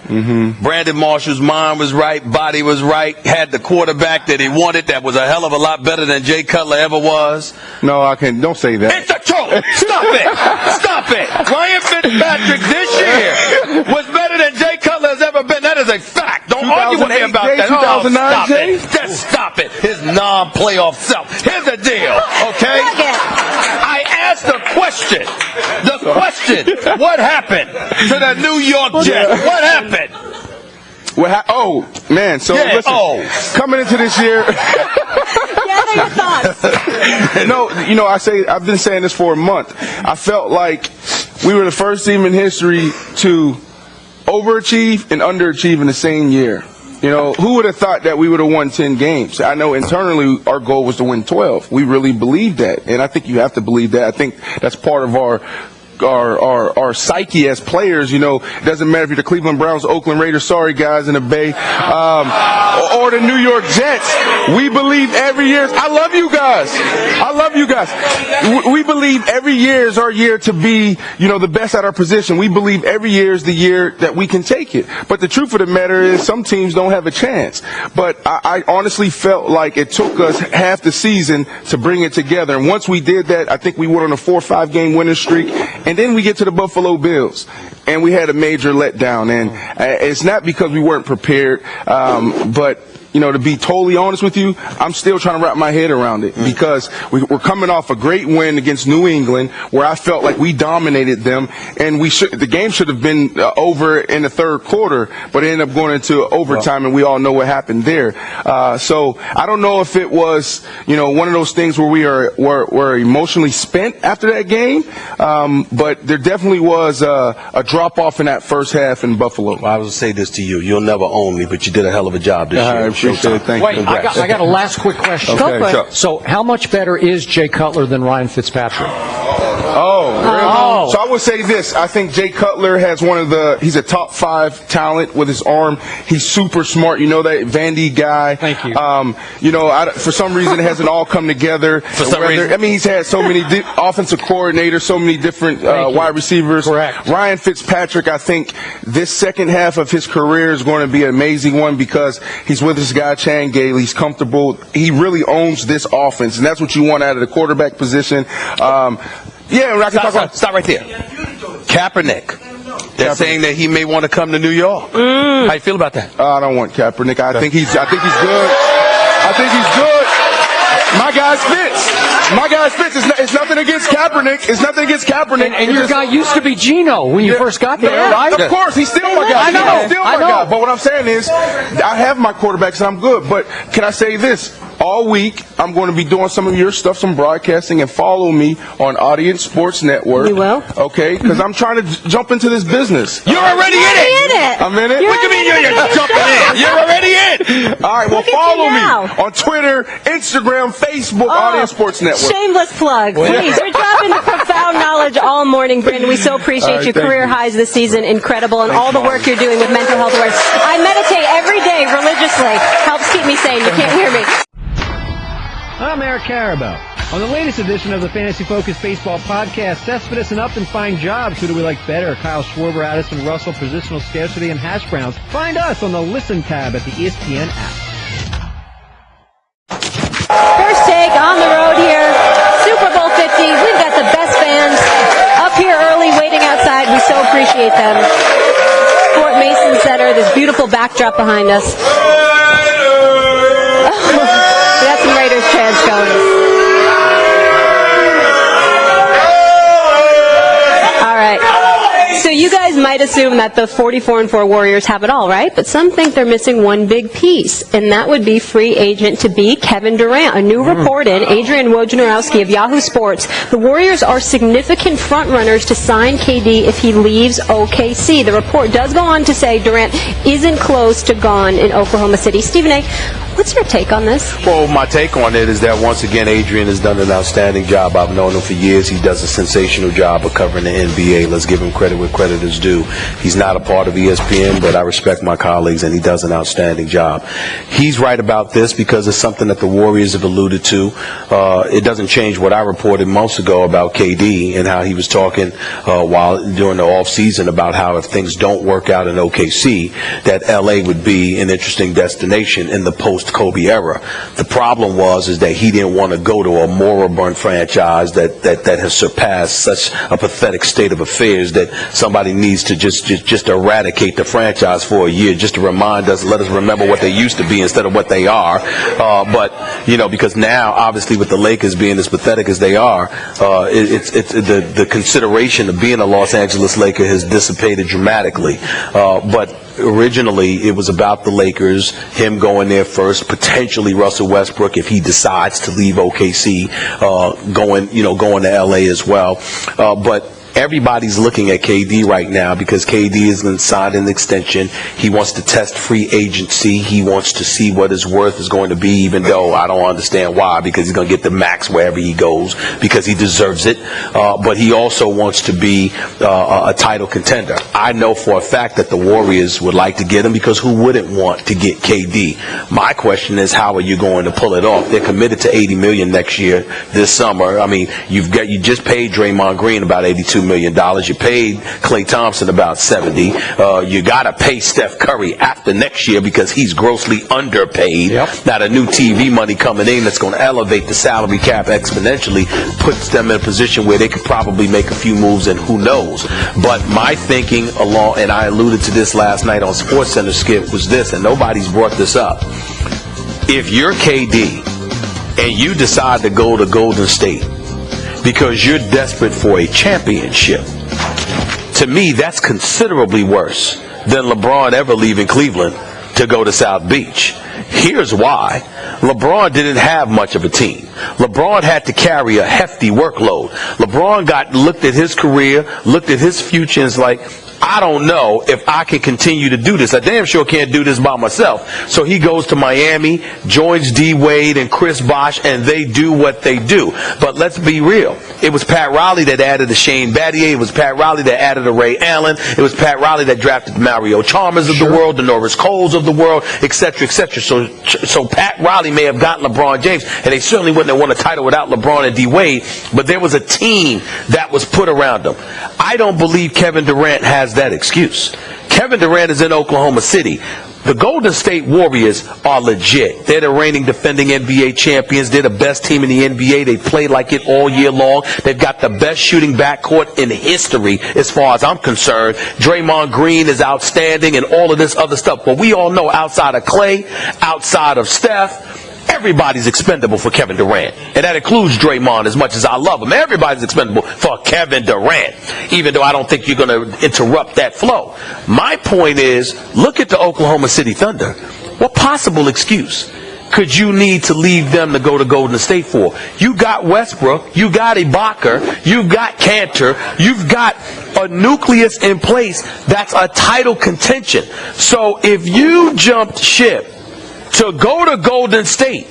Brandon Marshall's mind was right. Body was right. Had the quarterback that he wanted. That was a hell of a lot better than Jay Cutler ever was. No, I can't. Don't say that. It's the truth. Stop it. Stop it. Ryan Fitzpatrick this year was better than Jay Cutler has ever been. That is a fact. Don't argue with me about that. 2009, stop Jay? it. Just stop it. His non-playoff self. Here's the deal, okay? I asked the question. What happened to the New York Jets? What happened? Oh, man. So, listen, coming into this year. Gather your thoughts. No, I've been saying this for a month. I felt like we were the first team in history to overachieve and underachieve in the same year. You know, who would have thought that we would have won 10 games? I know internally our goal was to win 12. We really believe that, and I think you have to believe that. I think that's part of our psyche as players. You know, it doesn't matter if you're the Cleveland Browns, Oakland Raiders, sorry guys in the Bay, or the New York Jets. We believe every year. I love you guys. I love you guys. We believe every year is our year to be, you know, the best at our position. We believe every year is the year that we can take it. But the truth of the matter is some teams don't have a chance. But I honestly felt like it took us half the season to bring it together. And once we did that, I think we went on a 4 or 5 game winning streak. And then we get to the Buffalo Bills, and we had a major letdown. And it's not because we weren't prepared, but, you know, to be totally honest with you, I'm still trying to wrap my head around it because we're coming off a great win against New England where I felt like we dominated them, and the game should have been over in the third quarter, but it ended up going into overtime, and we all know what happened there. So I don't know if it was, you know, one of those things where we're emotionally spent after that game, but there definitely was a drop-off in that first half in Buffalo. Well, I will say this to you. You'll never own me, but you did a hell of a job this year. Thank Wait, you. I got a last quick question. Okay. Sure. So how much better is Jay Cutler than Ryan Fitzpatrick? Oh. So I would say this. I think Jay Cutler has he's a top 5 talent with his arm. He's super smart. You know that Vandy guy. Thank you. You know, for some reason it hasn't all come together. For some reason. I mean, he's had so many offensive coordinators, so many different wide receivers. Correct. Ryan Fitzpatrick, I think this second half of his career is going to be an amazing one because he's with this guy, Chan Gailey. He's comfortable. He really owns this offense, and that's what you want out of the quarterback position. Yeah, I can talk about. Stop right there. Kaepernick. They're saying that he may want to come to New York. How you feel about that? I don't want Kaepernick. I think he's good. I think he's good. My guy's Fitz. It's nothing against Kaepernick. It's nothing against Kaepernick. And your guy used to be Gino when you first got there, right? Of course, he's still my guy. I know. He's still my guy. But what I'm saying is, I have my quarterbacks and I'm good. But can I say this? All week, I'm going to be doing some of your stuff, some broadcasting, and follow me on Audience Sports Network. You will? Okay? Because I'm trying to jump into this business. You're already in it. I'm in it. What do you mean you're jumping in? You're already in. All right, well, follow me on Twitter, Instagram, Facebook, Audience Sports Network. Shameless plug. Please, you're dropping the profound knowledge all morning, Brandon. We so appreciate your career highs this season. Incredible. And all the work you're doing with mental health awareness. I meditate every day religiously. Helps keep me sane. You can't hear me. I'm Eric Carabell. On the latest edition of the Fantasy Focus Baseball Podcast, Cespedes and Upton find jobs. Who do we like better? Kyle Schwarber, Addison Russell, positional scarcity, and hash browns. Find us on the Listen tab at the ESPN app. First take on the road here. Super Bowl 50. We've got the best fans up here early waiting outside. We so appreciate them. Fort Mason Center, this beautiful backdrop behind us. We got some Raiders chants going. All right. So you guys might assume that the 44-4 Warriors have it all, right? But some think they're missing one big piece, and that would be free agent to be Kevin Durant. A new report in, Adrian Wojnarowski of Yahoo Sports, the Warriors are significant frontrunners to sign KD if he leaves OKC. The report does go on to say Durant isn't close to gone in Oklahoma City. Stephen A., what's your take on this? Well, my take on it is that once again, Adrian has done an outstanding job. I've known him for years. He does a sensational job of covering the NBA. Let's give him credit where credit is due. He's not a part of ESPN, but I respect my colleagues, and he does an outstanding job. He's right about this because it's something that the Warriors have alluded to. It doesn't change what I reported months ago about KD and how he was talking during the offseason about how if things don't work out in OKC, that LA would be an interesting destination in the post-Kobe era. The problem is that he didn't want to go to a moribund franchise that has surpassed such a pathetic state of affairs that somebody needs to just eradicate the franchise for a year just to remind us, let us remember what they used to be instead of what they are. But, you know, because now, obviously, with the Lakers being as pathetic as they are, it's the consideration of being a Los Angeles Laker has dissipated dramatically. But originally, it was about the Lakers, him going there first, potentially Russell Westbrook if he decides to leave OKC, going to LA as well. But everybody's looking at KD right now because KD is going to sign an extension. He wants to test free agency. He wants to see what his worth is going to be, even though I don't understand why, because he's going to get the max wherever he goes because he deserves it. But he also wants to be a title contender. I know for a fact that the Warriors would like to get him because who wouldn't want to get KD? My question is, how are you going to pull it off? They're committed to $80 million next year, this summer. I mean, you just paid Draymond Green about $82 million. You paid Klay Thompson about $70. You got to pay Steph Curry after next year because he's grossly underpaid. Yep. Now, the new TV money coming in that's going to elevate the salary cap exponentially puts them in a position where they could probably make a few moves, and who knows. But my thinking along, and I alluded to this last night on SportsCenter, Skip, was this, and nobody's brought this up. If you're KD and you decide to go to Golden State because you're desperate for a championship, to me, that's considerably worse than LeBron ever leaving Cleveland to go to South Beach. Here's why. LeBron didn't have much of a team. LeBron had to carry a hefty workload. LeBron looked at his career, looked at his future, and is like, I don't know if I can continue to do this. I damn sure can't do this by myself. So he goes to Miami, joins D. Wade and Chris Bosh, and they do what they do. But let's be real. It was Pat Riley that added a Shane Battier. It was Pat Riley that added a Ray Allen. It was Pat Riley that drafted Mario Chalmers of the world, the Norris Coles of the world, etc., etc. So Pat Riley may have gotten LeBron James, and they certainly wouldn't have won a title without LeBron and D. Wade, but there was a team that was put around them. I don't believe Kevin Durant has that excuse. Kevin Durant is in Oklahoma City. The Golden State Warriors are legit. They're the reigning defending NBA champions. They're the best team in the NBA. They play like it all year long. They've got the best shooting backcourt in history as far as I'm concerned. Draymond Green is outstanding and all of this other stuff. But we all know outside of Klay, outside of Steph, everybody's expendable for Kevin Durant. And that includes Draymond as much as I love him. Everybody's expendable for Kevin Durant, even though I don't think you're going to interrupt that flow. My point is, look at the Oklahoma City Thunder. What possible excuse could you need to leave them to go to Golden State for? You got Westbrook, you got Ibaka, you've got Cantor, you've got a nucleus in place that's a title contention. So if you jumped ship to go to Golden State,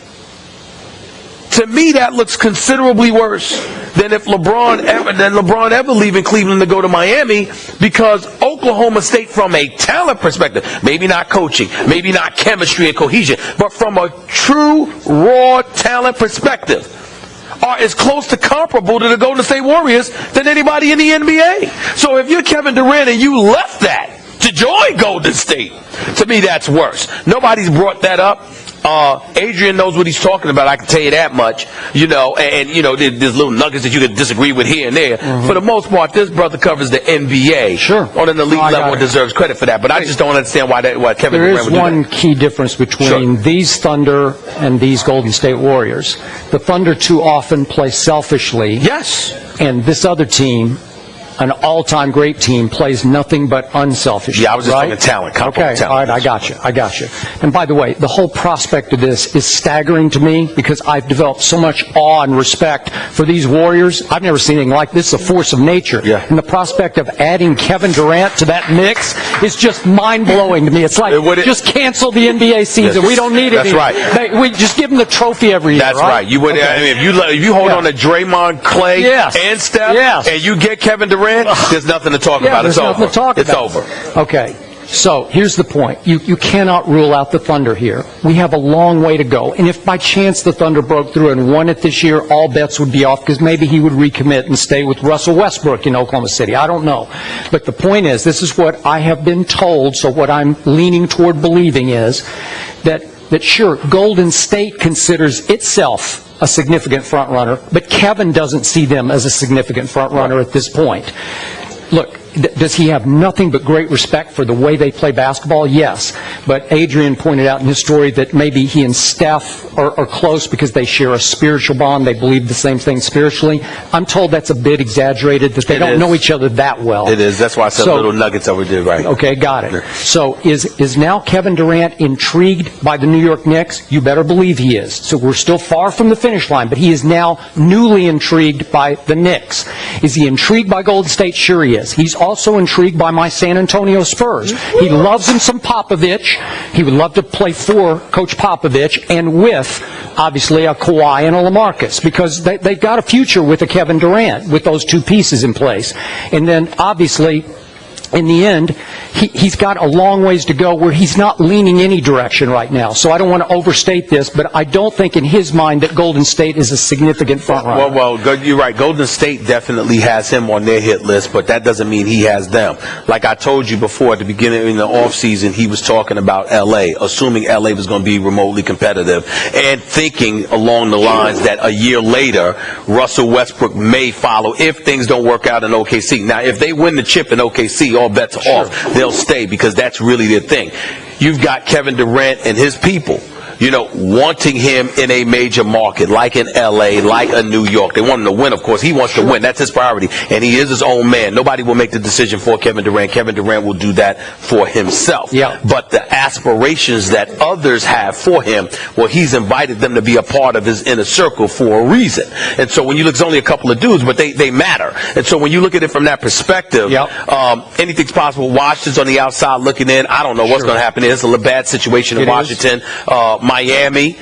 to me that looks considerably worse than if LeBron ever leaving Cleveland to go to Miami, because Oklahoma State, from a talent perspective, maybe not coaching, maybe not chemistry and cohesion, but from a true raw talent perspective, are as close to comparable to the Golden State Warriors than anybody in the NBA. So if you're Kevin Durant and you left that to join Golden State, to me that's worse. Nobody's brought that up. Adrian knows what he's talking about, I can tell you that much. And there's little nuggets that you can disagree with here and there. Mm-hmm. For the most part, this brother covers the NBA. Sure. On an elite level and deserves credit for that. But I just don't understand why Kevin Durant would do that. There is one key difference between these Thunder and these Golden State Warriors. The Thunder too often play selfishly. Yes. And this other team, an all-time great team, plays nothing but unselfishly. Yeah, I was just talking talent. Okay, talent. All right, I got you. And by the way, the whole prospect of this is staggering to me because I've developed so much awe and respect for these Warriors. I've never seen anything like this. It's a force of nature. Yeah. And the prospect of adding Kevin Durant to that mix is just mind-blowing to me. It's like, just cancel the NBA season. Yes. We don't need it. That's right. We just give them the trophy every year. That's right. You would. Okay. I mean, if you hold on to Draymond, Klay, and Steph, and you get Kevin Durant, there's nothing to talk about. It's over. It's over. Okay. So here's the point. You cannot rule out the Thunder here. We have a long way to go. And if by chance the Thunder broke through and won it this year, all bets would be off because maybe he would recommit and stay with Russell Westbrook in Oklahoma City. I don't know. But the point is, this is what I have been told, so what I'm leaning toward believing is that sure, Golden State considers itself a significant front runner, but Kevin doesn't see them as a significant front runner at this point. Look, Does he have nothing but great respect for the way they play basketball? Yes. But Adrian pointed out in his story that maybe he and Steph are close because they share a spiritual bond. They believe the same thing spiritually. I'm told that's a bit exaggerated, that they don't know each other that well. It is. That's why I said little nuggets over there, right? Okay, got it. So is now Kevin Durant intrigued by the New York Knicks? You better believe he is. So we're still far from the finish line, but he is now newly intrigued by the Knicks. Is he intrigued by Golden State? Sure he is. He's also intrigued by my San Antonio Spurs. He loves him some Popovich. He would love to play for Coach Popovich and with, obviously, a Kawhi and a LaMarcus, because they've got a future with a Kevin Durant with those two pieces in place. And then, obviously, in the end, he's got a long ways to go where he's not leaning any direction right now. So I don't want to overstate this, but I don't think in his mind that Golden State is a significant front runner. Well, you're right. Golden State definitely has him on their hit list, but that doesn't mean he has them. Like I told you before, at the beginning in the offseason, he was talking about L.A., assuming L.A. was going to be remotely competitive, and thinking along the lines that a year later, Russell Westbrook may follow if things don't work out in OKC. Now, if they win the chip in OKC, all bets are off. They'll stay because that's really their thing. You've got Kevin Durant and his people, wanting him in a major market like in L.A., like a New York. They want him to win, of course. He wants to win. That's his priority. And he is his own man. Nobody will make the decision for Kevin Durant. Kevin Durant will do that for himself. Yeah. But the aspirations that others have for him, well, he's invited them to be a part of his inner circle for a reason. And so when you look, it's only a couple of dudes, but they matter. And so when you look at it from that perspective, anything's possible. Washington's on the outside looking in. I don't know what's going to happen. It's a bad situation in Washington. Miami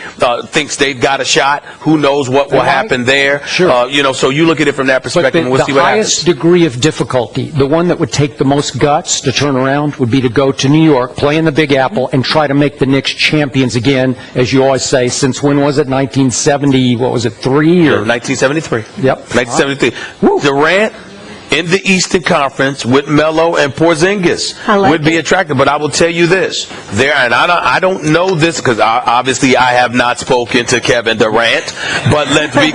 thinks they've got a shot. Who knows what will happen there? Sure. So you look at it from that perspective, and we'll see what happens. The highest degree of difficulty, the one that would take the most guts to turn around, would be to go to New York, play in the Big Apple, and try to make the Knicks champions again, as you always say, since when was it? 1970, what was it, 3? Or 1973. Yep. 1973. Durant in the Eastern Conference with Melo and Porzingis would be attractive. But I will tell you this, and I don't know this because obviously I have not spoken to Kevin Durant, but let's be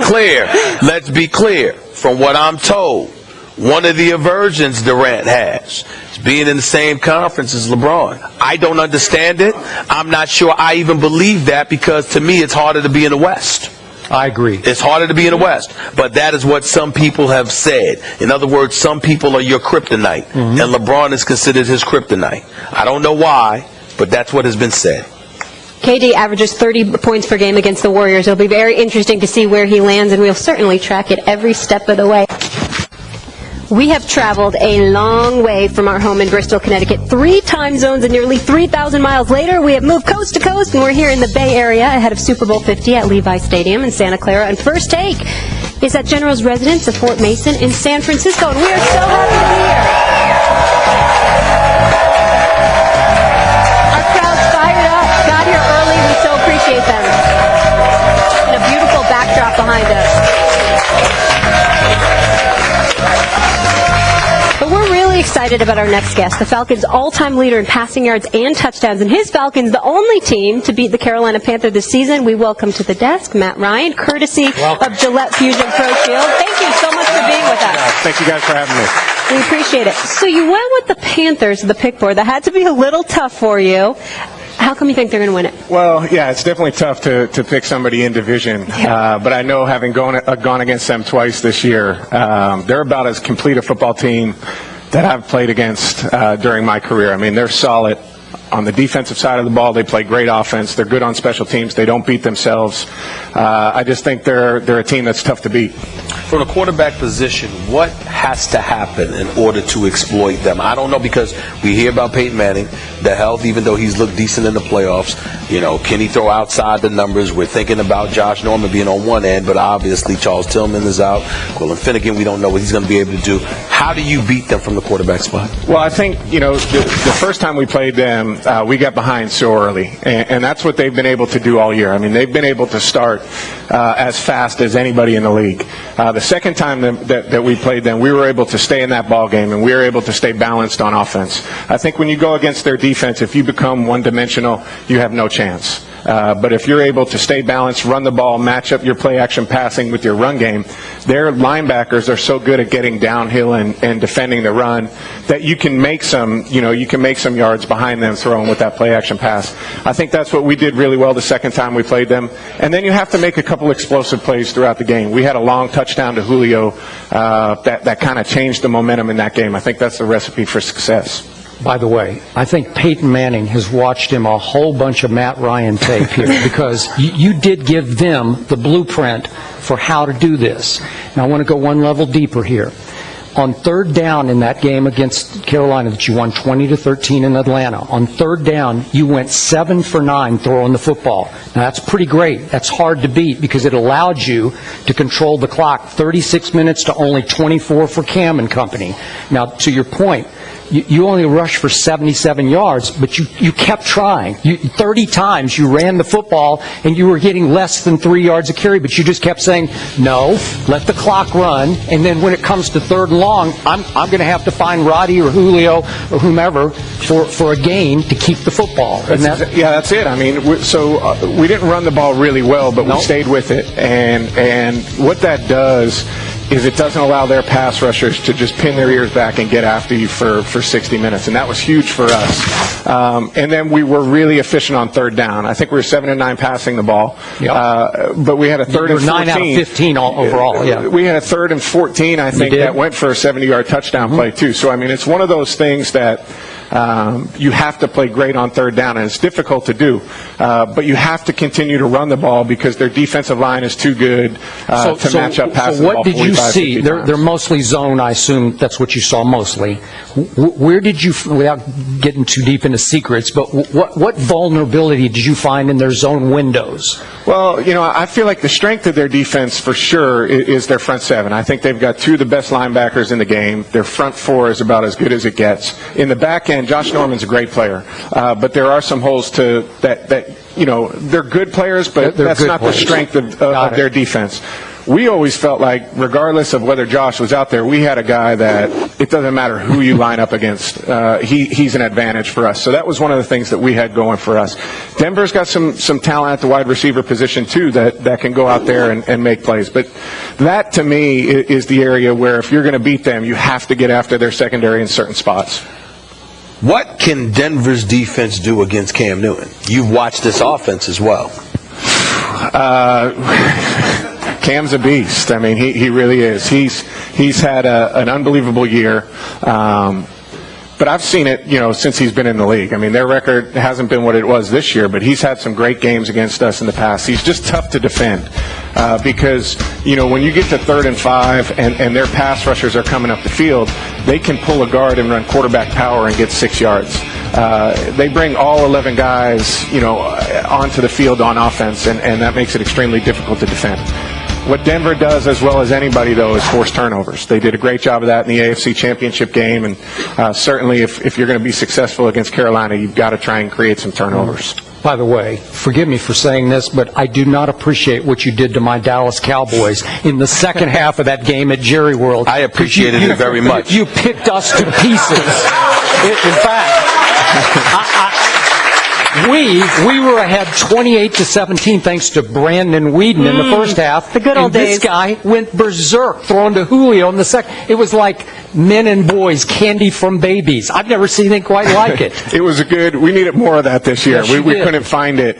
clear, from what I'm told, one of the aversions Durant has is being in the same conference as LeBron. I don't understand it. I'm not sure I even believe that, because to me it's harder to be in the West. I agree. It's harder to be in the West, but that is what some people have said. In other words, some people are your kryptonite, and LeBron is considered his kryptonite. I don't know why, but that's what has been said. KD averages 30 points per game against the Warriors. It'll be very interesting to see where he lands, and we'll certainly track it every step of the way. We have traveled a long way from our home in Bristol, Connecticut. 3 time zones and nearly 3,000 miles later, we have moved coast to coast, and we're here in the Bay Area ahead of Super Bowl 50 at Levi Stadium in Santa Clara. And First Take is at General's residence of Fort Mason in San Francisco, and we are so happy to be here. Our crowd's fired up, got here early. We so appreciate them. And a beautiful backdrop behind us. But we're really excited about our next guest, the Falcons' all-time leader in passing yards and touchdowns, and his Falcons, the only team to beat the Carolina Panthers this season. We welcome to the desk Matt Ryan, courtesy of Gillette Fusion Pro Shield. Thank you so much for being with us. Thank you guys for having me. We appreciate it. So you went with the Panthers, the pick board. That had to be a little tough for you. How come you think they're going to win it? Well, yeah, it's definitely tough to pick somebody in division. But I know, having gone against them twice this year, they're about as complete a football team that I've played against during my career. I mean, they're solid on the defensive side of the ball. They play great offense. They're good on special teams. They don't beat themselves. I just think they're a team that's tough to beat. From the quarterback position, what has to happen in order to exploit them? I don't know, because we hear about Peyton Manning, the health, even though he's looked decent in the playoffs. Can he throw outside the numbers? We're thinking about Josh Norman being on one end, but obviously Charles Tillman is out. Quillen Finnegan, we don't know what he's going to be able to do. How do you beat them from the quarterback spot? Well, I think, the first time we played them, we got behind so early, and that's what they've been able to do all year. I mean, they've been able to start as fast as anybody in the league. The second time that we played them, we were able to stay in that ball game, and we were able to stay balanced on offense. I think when you go against their defense, if you become one-dimensional, you have no chance. But if you're able to stay balanced, run the ball, match up your play-action passing with your run game, their linebackers are so good at getting downhill and defending the run that you can make some yards behind them throwing with that play-action pass. I think that's what we did really well the second time we played them. And then you have to make a couple explosive plays throughout the game. We had a long touchdown to Julio that kind of changed the momentum in that game. I think that's the recipe for success. By the way, I think Peyton Manning has watched him a whole bunch of Matt Ryan tape here because you did give them the blueprint for how to do this. Now I want to go one level deeper here. On third down in that game against Carolina that you won 20-13 in Atlanta, on third down you went 7 for 9 throwing the football. Now that's pretty great. That's hard to beat because it allowed you to control the clock 36 minutes to only 24 for Cam and company. Now to your point, you only rushed for 77 yards, but you kept trying. 30 times you ran the football, and you were getting less than 3 yards a carry, but you just kept saying, no, let the clock run, and then when it comes to third and long, I'm going to have to find Roddy or Julio or whomever for a gain to keep the football. That's it. I mean, we didn't run the ball really well, but we stayed with it, and what that does is it doesn't allow their pass rushers to just pin their ears back and get after you for 60 minutes, and that was huge for us. And then we were really efficient on third down. I think we were 7 of 9 passing the ball, but we had a third and 14. 9 out of 15 overall. Yeah, we had a third and 14. I think that went for a 70-yard touchdown play too. So I mean, it's one of those things that you have to play great on third down, and it's difficult to do. But you have to continue to run the ball because their defensive line is too good to match up passing the ball. So what did you see? They're mostly zone, I assume that's what you saw mostly. Where did you, without getting too deep into secrets, but what vulnerability did you find in their zone windows? Well, I feel like the strength of their defense for sure is their front seven. I think they've got 2 of the best linebackers in the game. Their front 4 is about as good as it gets. In the back end, Josh Norman's a great player, but there are some holes to that. They're good players, but that's not the strength of their defense. We always felt like, regardless of whether Josh was out there, we had a guy that it doesn't matter who you line up against. He's an advantage for us. So that was one of the things that we had going for us. Denver's got some talent at the wide receiver position, too, that can go out there and make plays. But that, to me, is the area where if you're going to beat them, you have to get after their secondary in certain spots. What can Denver's defense do against Cam Newton? You've watched this offense as well. Cam's a beast. I mean, he really is. He's had an unbelievable year. But I've seen it, since he's been in the league. I mean, their record hasn't been what it was this year, but he's had some great games against us in the past. He's just tough to defend because, when you get to 3rd and 5 and their pass rushers are coming up the field, they can pull a guard and run quarterback power and get 6 yards. They bring all 11 guys, onto the field on offense, and that makes it extremely difficult to defend. What Denver does as well as anybody, though, is force turnovers. They did a great job of that in the AFC Championship game, and certainly if you're going to be successful against Carolina, you've got to try and create some turnovers. By the way, forgive me for saying this, but I do not appreciate what you did to my Dallas Cowboys in the second half of that game at Jerry World. I appreciated it very much. You picked us to pieces. In fact, we were ahead 28-17 thanks to Brandon Weeden in the first half. The good old days. This guy went berserk throwing to Julio in the second. It was like men and boys, candy from babies. I've never seen anything quite like it. It was we needed more of that this year. Yes, we couldn't find it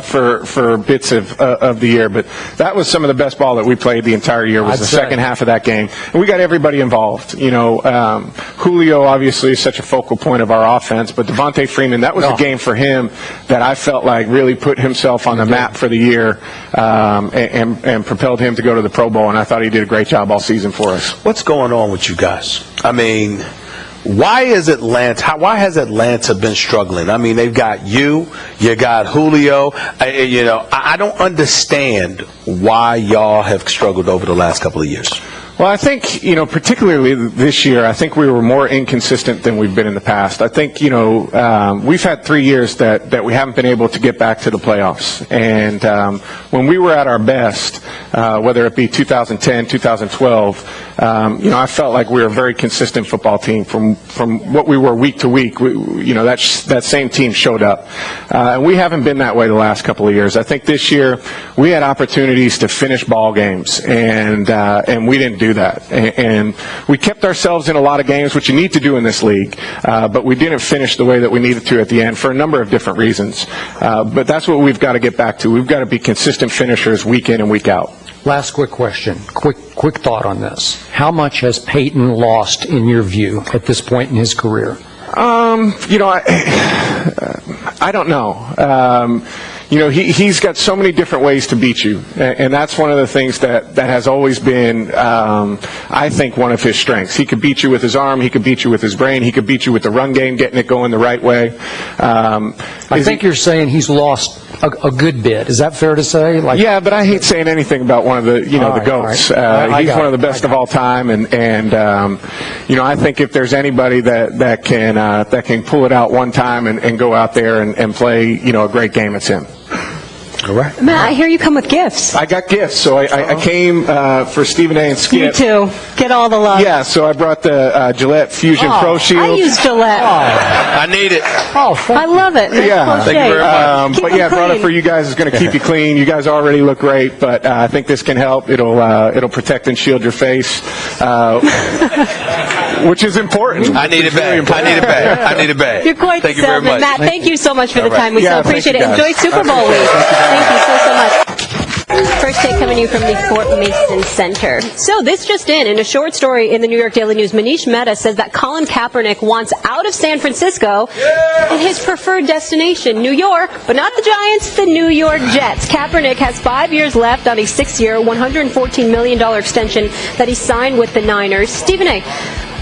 for bits of the year, but that was some of the best ball that we played the entire year was the second half of that game. And we got everybody involved. Julio obviously is such a focal point of our offense, but Devontae Freeman, that was a game for him that I felt like really put himself on the map for the year and propelled him to go to the Pro Bowl, and I thought he did a great job all season for us. What's going on with you guys? I mean, why has Atlanta been struggling? I mean, they've got you got Julio. I don't understand why y'all have struggled over the last couple of years. Well, I think, particularly this year, I think we were more inconsistent than we've been in the past. I think, we've had 3 years that we haven't been able to get back to the playoffs. And when we were at our best, whether it be 2010, 2012, I felt like we were a very consistent football team from what we were week to week. That same team showed up. And we haven't been that way the last couple of years. I think this year we had opportunities to finish ball games, and we didn't do that. And we kept ourselves in a lot of games, which you need to do in this league, but we didn't finish the way that we needed to at the end for a number of different reasons. But that's what we've got to get back to. We've got to be consistent finishers week in and week out. Last quick question, quick thought on this. How much has Peyton lost, in your view, at this point in his career? I don't know. He's got so many different ways to beat you, and that's one of the things that has always been, I think, one of his strengths. He could beat you with his arm, he could beat you with his brain, he could beat you with the run game, getting it going the right way. I think you're saying he's lost a good bit. Is that fair to say? Yeah, but I hate saying anything about one of the, the GOATs. He's one of the best of all time, and I think if there's anybody that can pull it out one time and go out there and play, a great game, it's him. All right. Matt, I hear you come with gifts. I got gifts, so I came for Stephen A. and Skip. You too. Get all the love. Yeah, so I brought the Gillette Fusion Pro Shield. I use Gillette. I need it. I love it. Yeah. Thank you very much. But yeah, I brought it for you guys. It's going to keep you clean. You guys already look great, but I think this can help. It'll protect and shield your face, which is important. I need it back. I need it back. You're quite Thank you very much. Matt, thank you so much for the All right. time. We so appreciate it. Enjoy Super Bowl week. Thank you so much. First take coming to you from the Fort Mason Center. So this just in a short story in the New York Daily News, Manish Mehta says that Colin Kaepernick wants out of San Francisco and his preferred destination, New York, but not the Giants, the New York Jets. Kaepernick has 5 years left on a 6-year, $114 million extension that he signed with the Niners. Stephen A.,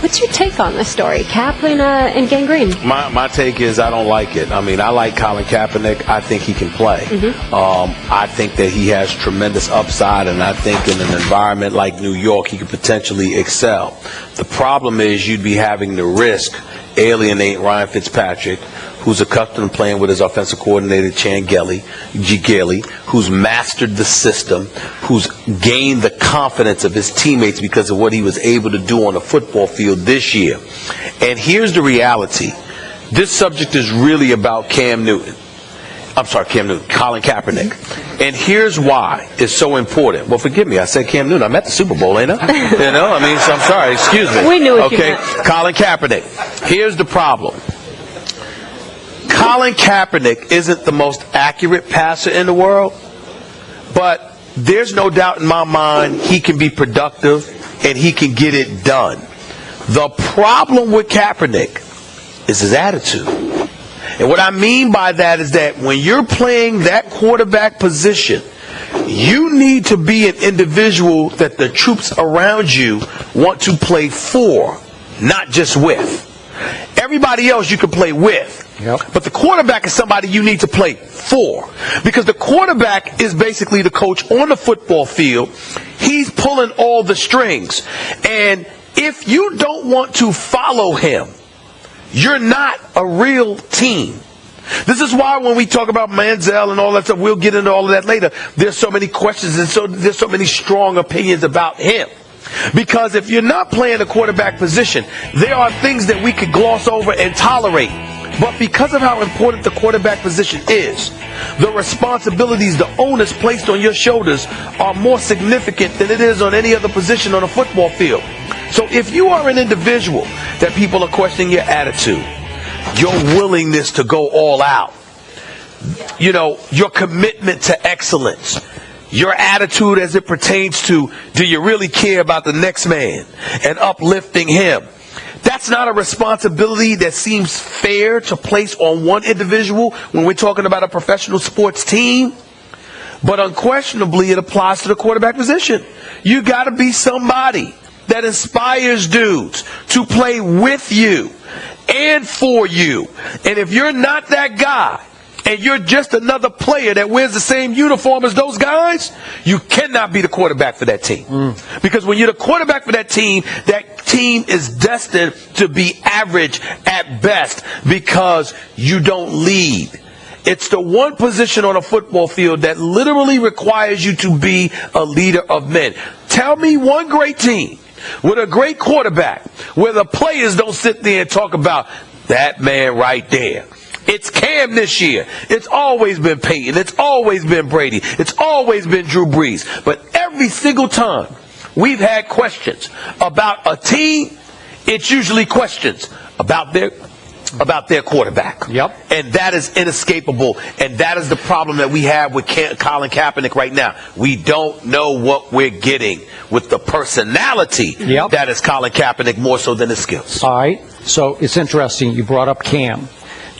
what's your take on this story, Kaplan and Gangrene? My take is I don't like it. I mean, I like Colin Kaepernick. I think he can play. I think that he has tremendous upside, and I think in an environment like New York, he could potentially excel. The problem is you'd be having to risk alienate Ryan Fitzpatrick, who's accustomed to playing with his offensive coordinator, G. Gailey, who's mastered the system, who's gained the confidence of his teammates because of what he was able to do on the football field this year. And here's the reality. This subject is really about Colin Kaepernick. And here's why it's so important. Well, forgive me, I said Cam Newton. I'm at the Super Bowl, ain't I? So I'm sorry, excuse me. We knew what you meant. Colin Kaepernick. Here's the problem. Colin Kaepernick isn't the most accurate passer in the world, but there's no doubt in my mind he can be productive and he can get it done. The problem with Kaepernick is his attitude. And what I mean by that is that when you're playing that quarterback position, you need to be an individual that the troops around you want to play for, not just with. Everybody else you can play with. But the quarterback is somebody you need to play for. Because the quarterback is basically the coach on the football field. He's pulling all the strings. And if you don't want to follow him, you're not a real team. This is why when we talk about Manziel and all that stuff, we'll get into all of that later. There's so many questions and there's so many strong opinions about him. Because if you're not playing the quarterback position, there are things that we could gloss over and tolerate. But because of how important the quarterback position is, the responsibilities, the onus placed on your shoulders are more significant than it is on any other position on a football field. So if you are an individual that people are questioning your attitude, your willingness to go all out, your commitment to excellence, your attitude as it pertains to, do you really care about the next man and uplifting him? That's not a responsibility that seems fair to place on one individual when we're talking about a professional sports team. But unquestionably, it applies to the quarterback position. You got to be somebody that inspires dudes to play with you and for you. And if you're not that guy, and you're just another player that wears the same uniform as those guys, you cannot be the quarterback for that team. Because when you're the quarterback for that team is destined to be average at best because you don't lead. It's the one position on a football field that literally requires you to be a leader of men. Tell me one great team with a great quarterback where the players don't sit there and talk about that man right there. It's Cam this year. It's always been Peyton. It's always been Brady. It's always been Drew Brees. But every single time we've had questions about a team, it's usually questions about their quarterback. Yep. And that is inescapable. And that is the problem that we have with Colin Kaepernick right now. We don't know what we're getting with the personality that is Colin Kaepernick more so than his skills. All right. So it's interesting. You brought up Cam.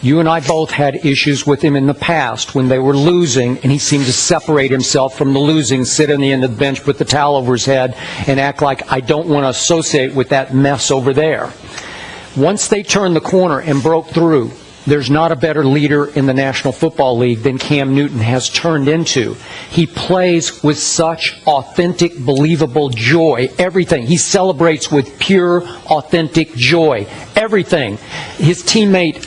You and I both had issues with him in the past when they were losing, and he seemed to separate himself from the losing, sit on the end of the bench, put the towel over his head, and act like I don't want to associate with that mess over there. Once they turned the corner and broke through, there's not a better leader in the National Football League than Cam Newton has turned into. He plays with such authentic, believable joy. Everything. He celebrates with pure, authentic joy. Everything. His teammate,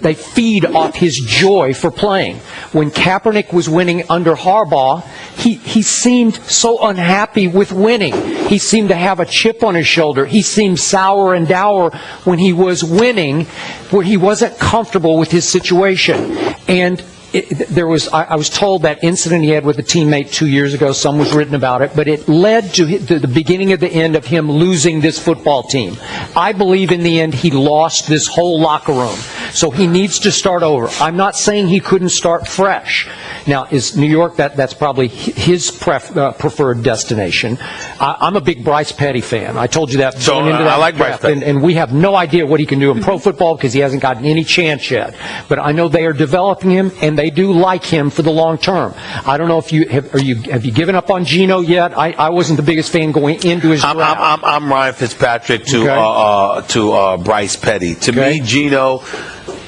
they feed off his joy for playing. When Kaepernick was winning under Harbaugh, he seemed so unhappy with winning. He seemed to have a chip on his shoulder. He seemed sour and dour when he was winning, where he wasn't comfortable with his situation. And I was told that incident he had with a teammate 2 years ago, some was written about it, but it led to the beginning of the end of him losing this football team. I believe in the end he lost this whole locker room. So he needs to start over. I'm not saying he couldn't start fresh. Now, is New York, that's probably his preferred destination. I'm a big Bryce Petty fan. I told you that. So I like Bryce Petty. And we have no idea what he can do in pro football because he hasn't gotten any chance yet. But I know they are developing him, and they do like him for the long term. I don't know if have you given up on Geno yet? I wasn't the biggest fan going into his draft. I'm Ryan Fitzpatrick to Bryce Petty. To me, Geno,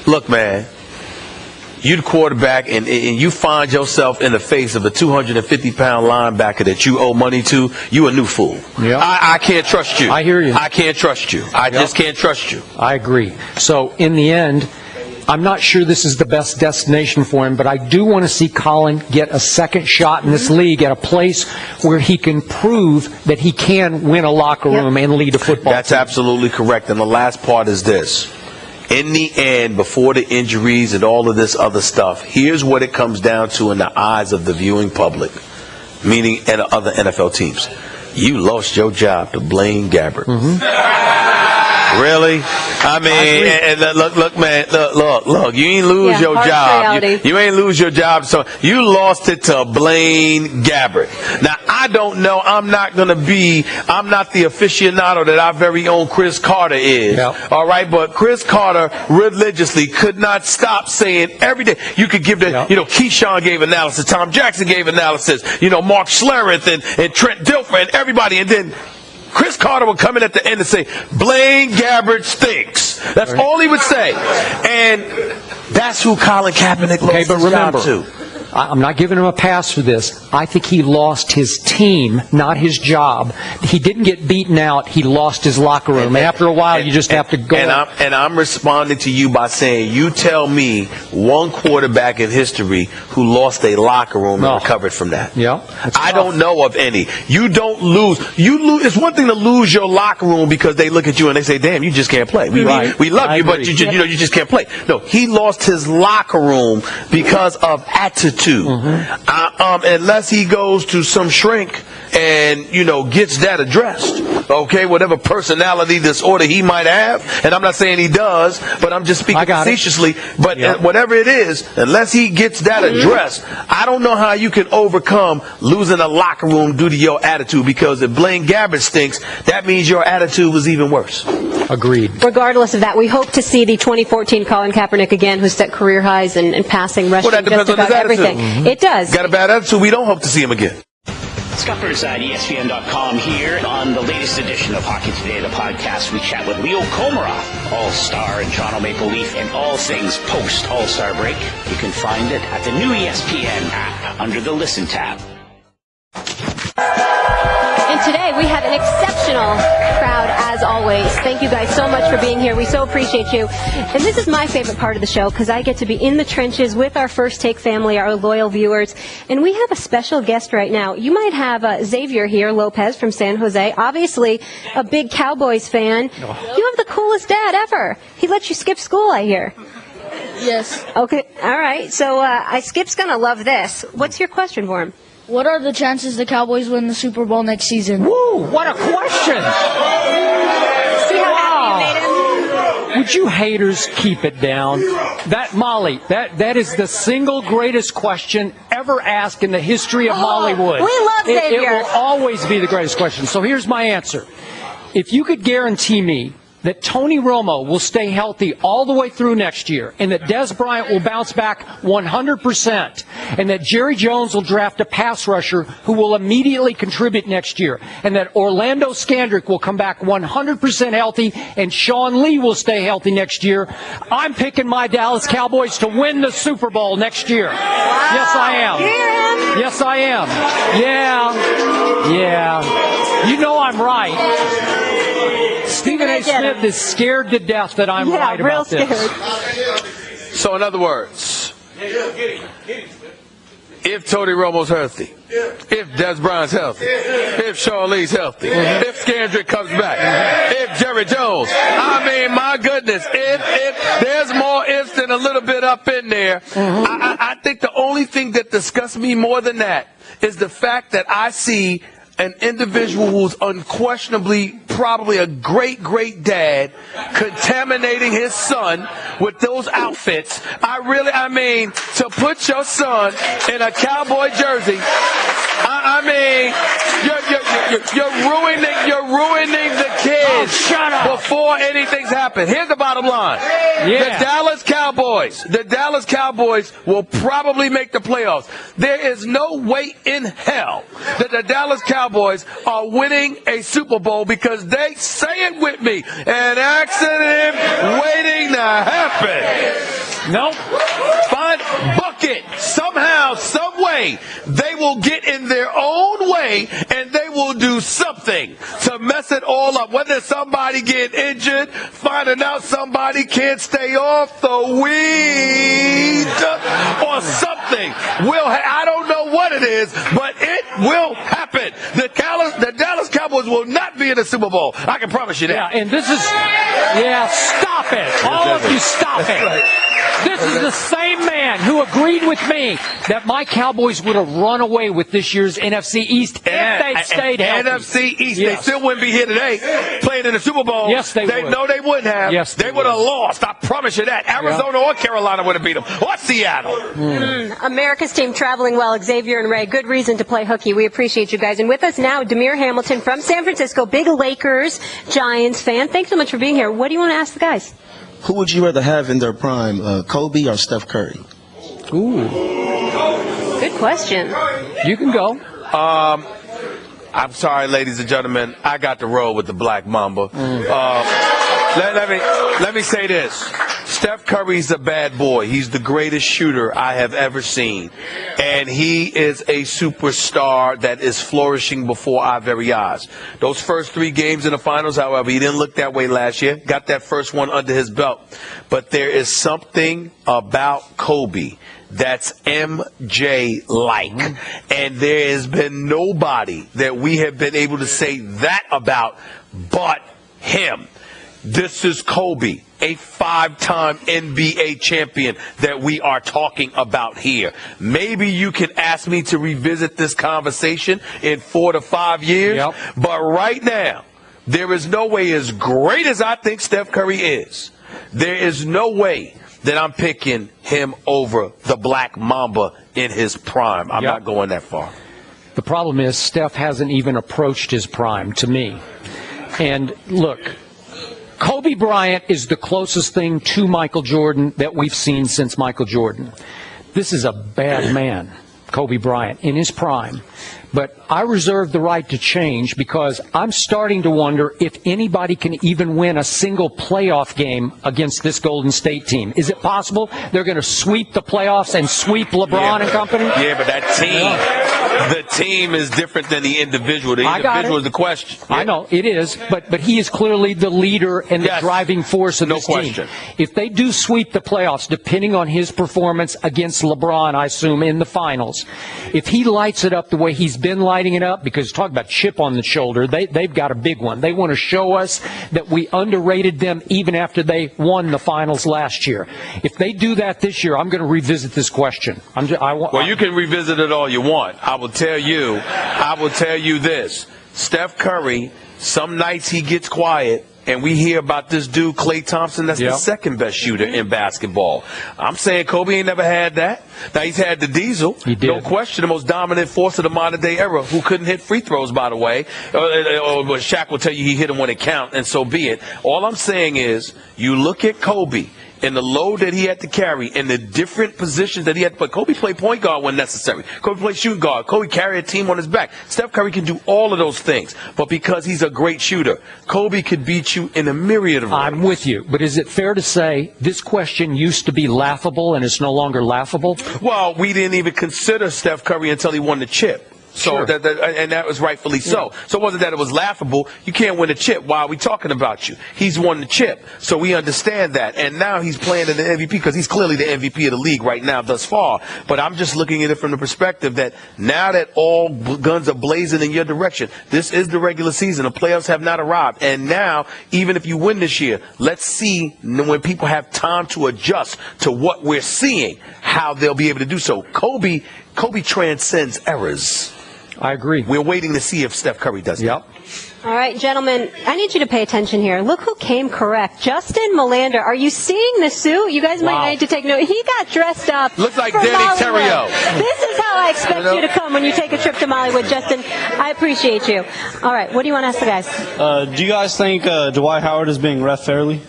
look, man, you're the quarterback, and you find yourself in the face of a 250-pound linebacker that you owe money to, you a new fool. Yep. I can't trust you. I hear you. I can't trust you. I just can't trust you. I agree. So, in the end, I'm not sure this is the best destination for him, but I do want to see Colin get a second shot in this league at a place where he can prove that he can win a locker room and lead a football team. That's absolutely correct. And the last part is this. In the end, before the injuries and all of this other stuff, here's what it comes down to in the eyes of the viewing public, meaning other NFL teams. You lost your job to Blaine Gabbert. Really? I mean, and look, man, look. You ain't lose your job. You ain't lose your job. So you lost it to Blaine Gabbert. Now, I don't know. I'm not the aficionado that our very own Chris Carter is. Yep. All right, but Chris Carter religiously could not stop saying every day. You could give that. Keyshawn gave analysis. Tom Jackson gave analysis. Mark Schlereth and Trent Dilfer and everybody, and then Chris Carter would come in at the end and say, Blaine Gabbert stinks. That's all he would say. And that's who Colin Kaepernick lost his job to. I'm not giving him a pass for this. I think he lost his team, not his job. He didn't get beaten out. He lost his locker room. And after a while, you just have to go. And I'm responding to you by saying, you tell me one quarterback in history who lost a locker room and recovered from that. Yeah, I don't know of any. You don't lose. It's one thing to lose your locker room because they look at you and they say, damn, you just can't play. We love you, but you just can't play. No, he lost his locker room because of attitude. Unless he goes to some shrink and gets that addressed, whatever personality disorder he might have, and I'm not saying he does, but I'm just speaking facetiously, but whatever it is, unless he gets that addressed, I don't know how you can overcome losing a locker room due to your attitude, because if Blaine Gabbert stinks, that means your attitude was even worse. Agreed. Regardless of that, we hope to see the 2014 Colin Kaepernick again, who set career highs in passing, rushing, that depends just on his about attitude. everything. It does. Got a bad attitude, we don't hope to see him again. Scott Burnside, ESPN.com here on the latest edition of Hockey Today, the podcast. We chat with Leo Komarov, All-Star and Toronto Maple Leaf, and all things post-All-Star break. You can find it at the new ESPN app under the Listen tab. And today we have an exceptional crowd as always. Thank you guys so much for being here. We so appreciate you. And this is my favorite part of the show because I get to be in the trenches with our First Take family, our loyal viewers. And we have a special guest right now. You might have Xavier here, Lopez from San Jose. Obviously a big Cowboys fan. You have the coolest dad ever. He lets you skip school, I hear. Yes. Okay. All right. So Skip's going to love this. What's your question for him? What are the chances the Cowboys win the Super Bowl next season? Woo, what a question! See how happy you made him? Would you haters keep it down? That, Molly, that is the single greatest question ever asked in the history of Mollywood. We love Xavier. It will always be the greatest question. So here's my answer. If you could guarantee me that Tony Romo will stay healthy all the way through next year, and that Des Bryant will bounce back 100%, and that Jerry Jones will draft a pass rusher who will immediately contribute next year, and that Orlando Scandrick will come back 100% healthy, and Sean Lee will stay healthy next year, I'm picking my Dallas Cowboys to win the Super Bowl next year. Wow. Yes, I am. Yes, I am. Yeah. You know I'm right. Stephen A. Smith is scared to death that I'm right about this. So in other words, if Tony Romo's healthy, if Des Bryant's healthy, if Sean Lee's healthy, if Scandrick comes back, if Jerry Jones, I mean, my goodness, if there's more ifs than a little bit up in there, I think the only thing that disgusts me more than that is the fact that I see an individual who's unquestionably probably a great dad contaminating his son with those outfits. I mean, to put your son in a Cowboy jersey, I mean, you're ruining the kids before anything's happened. Here's the bottom line. Yeah. The Dallas Cowboys will probably make the playoffs. There is no way in hell that the Dallas Cowboys are winning a Super Bowl because they, say it with me, an accident waiting to happen. Nope. Find bucket. Somehow, some way, they will get in their own way and they will do something to mess it all up. Whether somebody get injured, finding out somebody can't stay off the weed, or something. I don't know what it is, but it will happen. The Dallas Cowboys will not be in the Super Bowl. I can promise you that. Yeah, and this is, stop it. All of you, stop it. Right. This is the same man who agreed with me that my Cowboys would have run away with this year's NFC East if they'd stayed healthy. NFC East, they still wouldn't be here today playing in the Super Bowl. Yes, they would. No, they wouldn't have. Yes, they would have lost. I promise you that. Arizona or Carolina would have beat them. Or Seattle. America's team traveling well. Xavier and Ray, good reason to play hooky. We appreciate you guys. And with us now, Demir Hamilton from San Francisco, big Lakers, Giants fan. Thanks so much for being here. What do you want to ask the guys? Who would you rather have in their prime, Kobe or Steph Curry? Ooh. Good question. You can go. I'm sorry, ladies and gentlemen. I got to roll with the Black Mamba. Let me say this. Steph Curry's a bad boy. He's the greatest shooter I have ever seen. And he is a superstar that is flourishing before our very eyes. Those first 3 games in the finals, however, he didn't look that way last year. Got that first one under his belt. But there is something about Kobe that's MJ-like. And there has been nobody that we have been able to say that about but him. This is Kobe, a 5-time NBA champion that we are talking about here. Maybe you can ask me to revisit this conversation in 4 to 5 years, but right now, there is no way, as great as I think Steph Curry is, there is no way that I'm picking him over the Black Mamba in his prime. I'm not going that far. The problem is Steph hasn't even approached his prime to me. And look, Kobe Bryant is the closest thing to Michael Jordan that we've seen since Michael Jordan. This is a bad man, Kobe Bryant, in his prime. But I reserve the right to change because I'm starting to wonder if anybody can even win a single playoff game against this Golden State team. Is it possible they're going to sweep the playoffs and sweep LeBron and company? Yeah, but that team, the team is different than the individual. The individual is the question. Yeah. I know, it is, but he is clearly the leader and the driving force of this question. team. If they do sweep the playoffs, depending on his performance against LeBron, I assume, in the finals, if he lights it up the way he's been lighting it up, because talk about chip on the shoulder, they've got a big one. They want to show us that we underrated them even after they won the finals last year. If they do that this year, I'm going to revisit this question. Well, you can revisit it all you want. I will tell you this. Steph Curry, some nights he gets quiet, and we hear about this dude, Klay Thompson, that's the second best shooter in basketball. I'm saying Kobe ain't never had that. Now, he's had the Diesel. He did. No question, the most dominant force of the modern-day era, who couldn't hit free throws, by the way. Or Shaq will tell you he hit them when it counts, and so be it. All I'm saying is, you look at Kobe and the load that he had to carry and the different positions that he had to play. Kobe played point guard when necessary. Kobe played shooting guard. Kobe carried a team on his back. Steph Curry can do all of those things. But because he's a great shooter, Kobe could beat you in a myriad of ways. I'm with you. But is it fair to say this question used to be laughable and it's no longer laughable? Well, we didn't even consider Steph Curry until he won the chip. So Sure. and that was rightfully so. Yeah. So it wasn't that it was laughable. You can't win a chip. Why are we talking about you? He's won the chip. So we understand that. And now he's playing in the MVP because he's clearly the MVP of the league right now thus far. But I'm just looking at it from the perspective that now that all guns are blazing in your direction, this is the regular season. The playoffs have not arrived. And now, even if you win this year, let's see when people have time to adjust to what we're seeing, how they'll be able to do so. Kobe transcends errors. I agree. We're waiting to see if Steph Curry does that. Yep. All right, gentlemen, I need you to pay attention here. Look who came correct. Justin Melander. Are you seeing the suit? You guys might need to take note. He got dressed up. Looks like for Danny Mollywood. Terrio. This is how I expect you to come when you take a trip to Mollywood, Justin. I appreciate you. All right, what do you want to ask the guys? Do you guys think Dwight Howard is being ref fairly?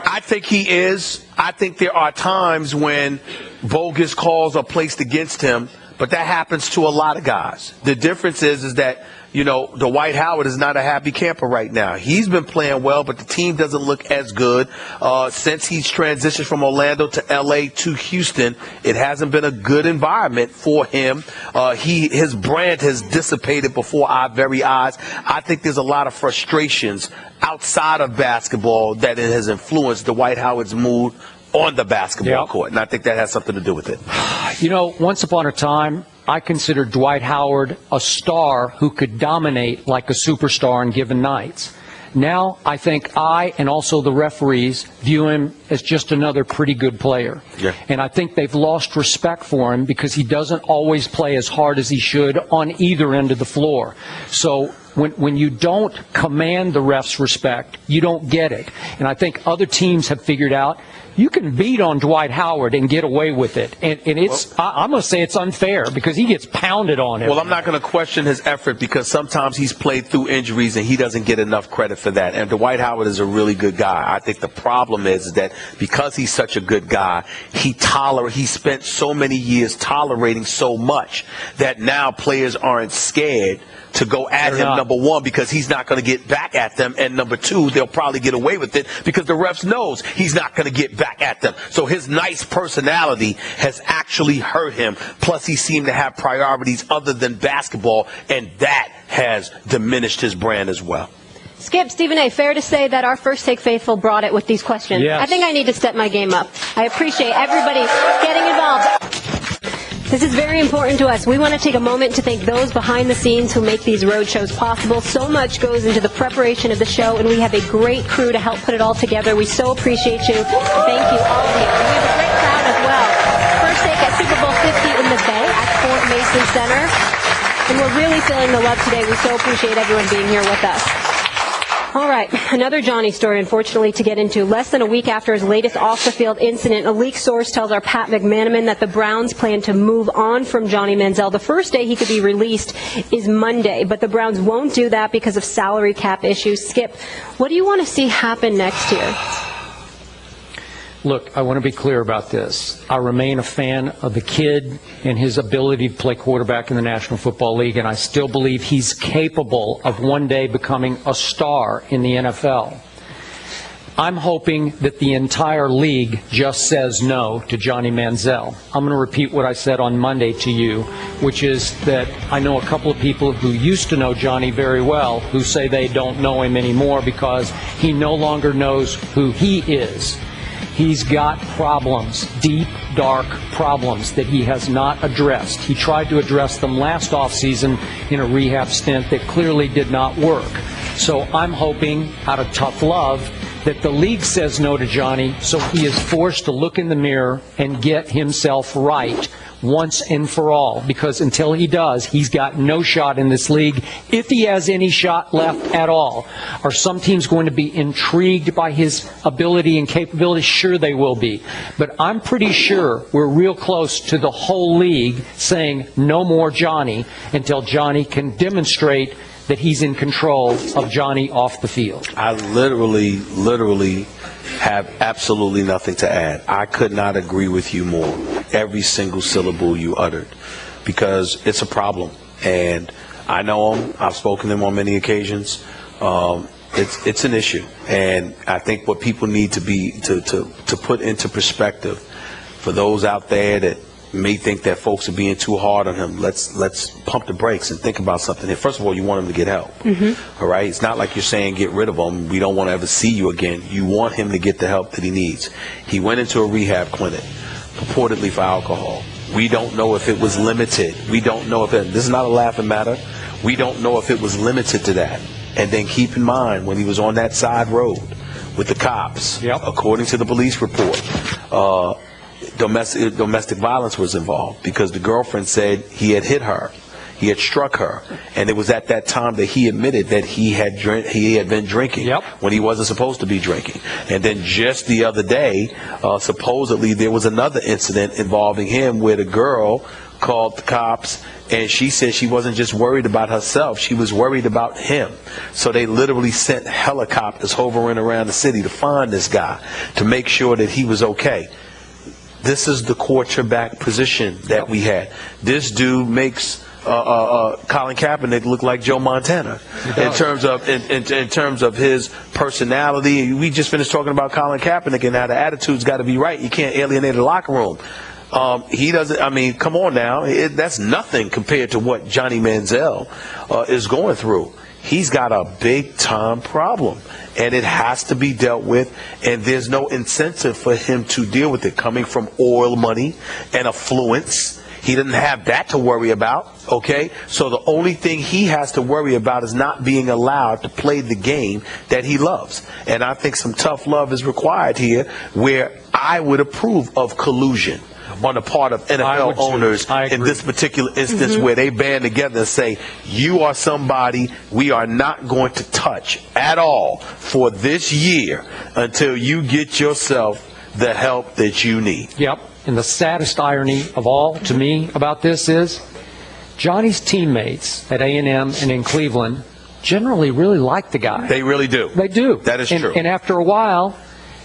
I think he is. I think there are times when bogus calls are placed against him, but that happens to a lot of guys. The difference is that, you know, Dwight Howard is not a happy camper right now. He's been playing well, but the team doesn't look as good. Since he's transitioned from Orlando to L.A. to Houston, it hasn't been a good environment for him. His brand has dissipated before our very eyes. I think there's a lot of frustrations outside of basketball that it has influenced Dwight Howard's mood on the basketball court, and I think that has something to do with it. You know, once upon a time, I considered Dwight Howard a star who could dominate like a superstar on given nights. Now, I think I and also the referees view him as just another pretty good player. Yeah. And I think they've lost respect for him because he doesn't always play as hard as he should on either end of the floor. So when you don't command the ref's respect, you don't get it. And I think other teams have figured out you can beat on Dwight Howard and get away with it. And it's, I'm going to say it's unfair because he gets pounded on it. Well, I'm not going to question his effort because sometimes he's played through injuries and he doesn't get enough credit for that. And Dwight Howard is a really good guy. I think the problem is that because he's such a good guy, he spent so many years tolerating so much that now players aren't scared to go at him, number one, because he's not going to get back at them, and number two, they'll probably get away with it because the refs knows he's not going to get back at them. So his nice personality has actually hurt him. Plus, he seemed to have priorities other than basketball, and that has diminished his brand as well. Skip, Stephen A., fair to say that our First Take faithful brought it with these questions. Yes. I think I need to step my game up. I appreciate everybody getting involved. This is very important to us. We want to take a moment to thank those behind the scenes who make these road shows possible. So much goes into the preparation of the show, and we have a great crew to help put it all together. We so appreciate you. Thank you, all of you. And we have a great crowd as well. First Take at Super Bowl 50 in the Bay at Fort Mason Center. And we're really feeling the love today. We so appreciate everyone being here with us. All right, another Johnny story, unfortunately, to get into. Less than a week after his latest off-the-field incident, a leaked source tells our Pat McManaman that the Browns plan to move on from Johnny Manziel. The first day he could be released is Monday, but the Browns won't do that because of salary cap issues. Skip, what do you want to see happen next year? Look, I want to be clear about this. I remain a fan of the kid and his ability to play quarterback in the National Football League, and I still believe he's capable of one day becoming a star in the NFL. I'm hoping that the entire league just says no to Johnny Manziel. I'm going to repeat what I said on Monday to you, which is that I know a couple of people who used to know Johnny very well who say they don't know him anymore because he no longer knows who he is. He's got problems, deep, dark problems that he has not addressed. He tried to address them last offseason in a rehab stint that clearly did not work. So I'm hoping, out of tough love, that the league says no to Johnny, so he is forced to look in the mirror and get himself right once and for all, because until he does, he's got no shot in this league, if he has any shot left at all. Are some teams going to be intrigued by his ability and capability? Sure they will be. But I'm pretty sure we're real close to the whole league saying no more Johnny until Johnny can demonstrate that he's in control of Johnny off the field. I literally have absolutely nothing to add. I could not agree with you more. Every single syllable you uttered, because it's a problem. And I know him. I've spoken to him on many occasions. It's an issue. And I think what people need to be to put into perspective for those out there that may think that folks are being too hard on him, let's pump the brakes and think about something here. First of all, you want him to get help. All right? It's not like you're saying get rid of him. We don't want to ever see you again. You want him to get the help that he needs. He went into a rehab clinic, purportedly for alcohol. We don't know if it was limited. We don't know if this is not a laughing matter. We don't know if it was limited to that. And then keep in mind, when he was on that side road with the cops, according to the police report, domestic violence was involved, because the girlfriend said he had hit her, he had struck her, and it was at that time that he admitted that he had been drinking when he wasn't supposed to be drinking. And then just the other day, supposedly there was another incident involving him where the girl called the cops, and she said she wasn't just worried about herself, she was worried about him. So they literally sent helicopters hovering around the city to find this guy, to make sure that he was okay. This is the quarterback position that we had. This dude makes Colin Kaepernick look like Joe Montana in terms of his personality. We just finished talking about Colin Kaepernick and how the attitude's got to be right. You can't alienate the locker room. He doesn't. I mean, come on now. That's nothing compared to what Johnny Manziel is going through. He's got a big-time problem, and it has to be dealt with, and there's no incentive for him to deal with it coming from oil money and affluence. He doesn't have that to worry about, okay? So the only thing he has to worry about is not being allowed to play the game that he loves. And I think some tough love is required here, where I would approve of collusion on the part of NFL owners in this particular instance, where they band together and say, you are somebody we are not going to touch at all for this year until you get yourself the help that you need. Yep. And the saddest irony of all to me about this is Johnny's teammates at A&M and in Cleveland generally really like the guy. They really do. They do. That is true. And after a while,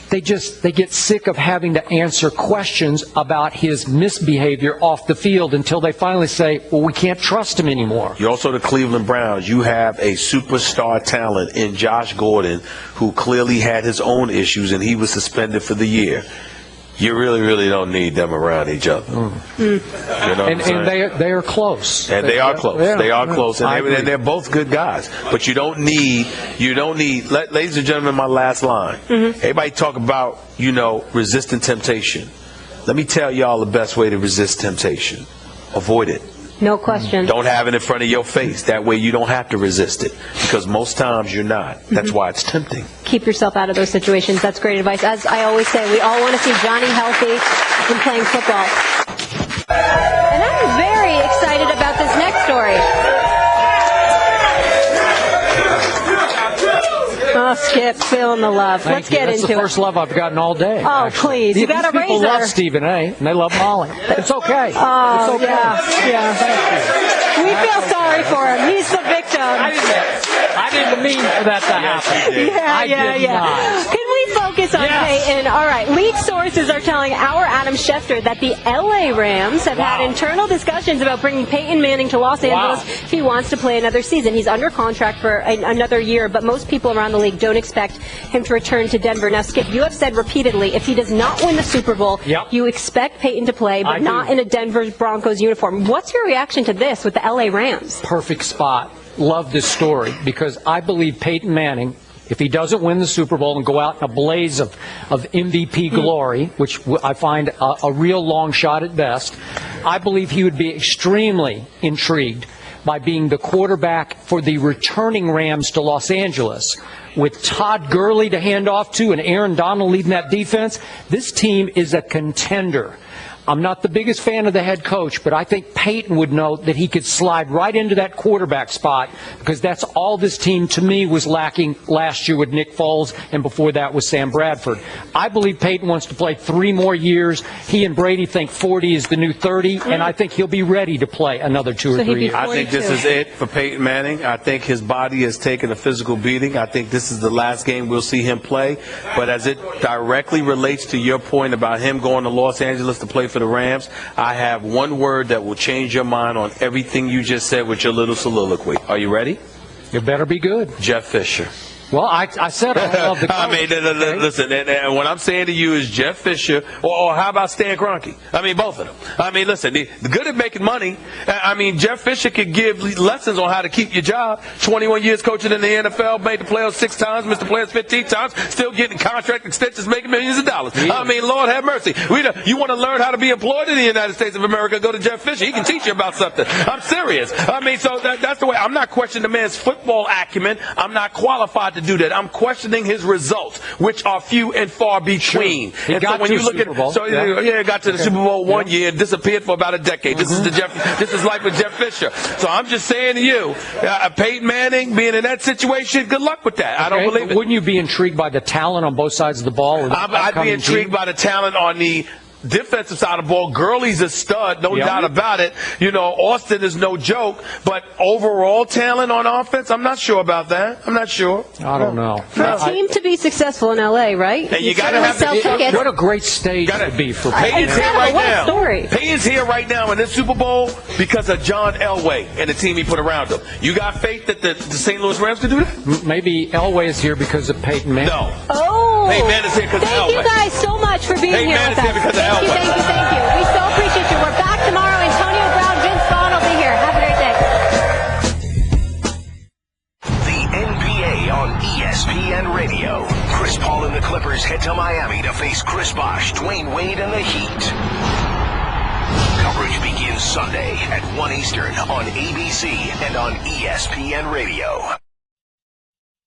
they get sick of having to answer questions about his misbehavior off the field until they finally say, well, we can't trust him anymore. You're also the Cleveland Browns. You have a superstar talent in Josh Gordon, who clearly had his own issues, and he was suspended for the year. You really don't need them around each other. You know and they are close. And they are close. Yeah. They are close. And they're both good guys. But you don't need, ladies and gentlemen, my last line. Everybody talk about, resisting temptation. Let me tell y'all the best way to resist temptation. Avoid it. No question. Don't have it in front of your face. That way you don't have to resist it, because most times you're not. That's why it's tempting. Keep yourself out of those situations. That's great advice. As I always say, we all want to see Johnny healthy and playing football. And I'm very excited about this next story. Oh, Skip, feeling the love. Let's get into it. That's the first love I've gotten all day. Oh, please. You got a razor. People love Stephen A, and they love Molly. It's okay. Oh, it's okay. Yeah. We feel sorry for him. He's the victim. I didn't mean for that to happen. Yeah. Not. Can we focus focus on Peyton. All right, lead sources are telling our Adam Schefter that the LA Rams have had internal discussions about bringing Peyton Manning to Los Angeles if he wants to play another season. He's under contract for another year, but most people around the league don't expect him to return to Denver. Now, Skip, you have said repeatedly, if he does not win the Super Bowl, you expect Peyton to play, but not in a Denver Broncos uniform. What's your reaction to this with the LA Rams? Perfect spot. Love this story because I believe Peyton Manning, if he doesn't win the Super Bowl and go out in a blaze of MVP glory, which I find a real long shot at best, I believe he would be extremely intrigued by being the quarterback for the returning Rams to Los Angeles. With Todd Gurley to hand off to and Aaron Donald leading that defense, this team is a contender. I'm not the biggest fan of the head coach, but I think Peyton would know that he could slide right into that quarterback spot because that's all this team, to me, was lacking last year with Nick Foles and before that with Sam Bradford. I believe Peyton wants to play 3 more years. He and Brady think 40 is the new 30, and I think he'll be ready to play another 2 or 3 years. I think this is it for Peyton Manning. I think his body has taken a physical beating. I think this is the last game we'll see him play. But as it directly relates to your point about him going to Los Angeles to play for the Rams, I have one word that will change your mind on everything you just said with your little soliloquy. Are you ready? You better be good. Jeff Fisher. Well, I said I love the coach. I mean, listen, and what I'm saying to you is Jeff Fisher, or how about Stan Kroenke? I mean, both of them. I mean, listen, they're good at making money. I mean, Jeff Fisher could give lessons on how to keep your job. 21 years coaching in the NFL, made the playoffs 6 times, missed the playoffs 15 times, still getting contract extensions, making millions of dollars. I mean, Lord have mercy. You want to learn how to be employed in the United States of America, go to Jeff Fisher. He can teach you about something. I'm serious. I mean, so that's the way. I'm not questioning the man's football acumen. I'm not qualified to do that. I'm questioning his results, which are few and far between. He and got so when to you the look Super Bowl. got to the Super Bowl one year and disappeared for about a decade. This is life with Jeff Fisher. So I'm just saying to you, Peyton Manning being in that situation, good luck with that. I don't believe it. Wouldn't you be intrigued by the talent on both sides of the ball? I'd be intrigued by the talent on the defensive side of the ball. Gurley's a stud, no doubt about it. You know, Austin is no joke, but overall talent on offense, I'm not sure about that. I'm not sure. I don't know. For a team to be successful in LA, right? And you got to have sell tickets. What a great stage to be for Peyton's here right now. Story. Peyton's here right now in this Super Bowl because of John Elway and the team he put around him. You got faith that the St. Louis Rams can do that? Maybe Elway is here because of Peyton Manning. No. Oh. Peyton Manning's here because of Elway. Thank you guys so much for being here with us. Here because of Thank you. We so appreciate you. We're back tomorrow. Antonio Brown, Vince Vaughn will be here. Have a great day. The NBA on ESPN Radio. Chris Paul and the Clippers head to Miami to face Chris Bosh, Dwayne Wade, and the Heat. Coverage begins Sunday at 1 Eastern on ABC and on ESPN Radio.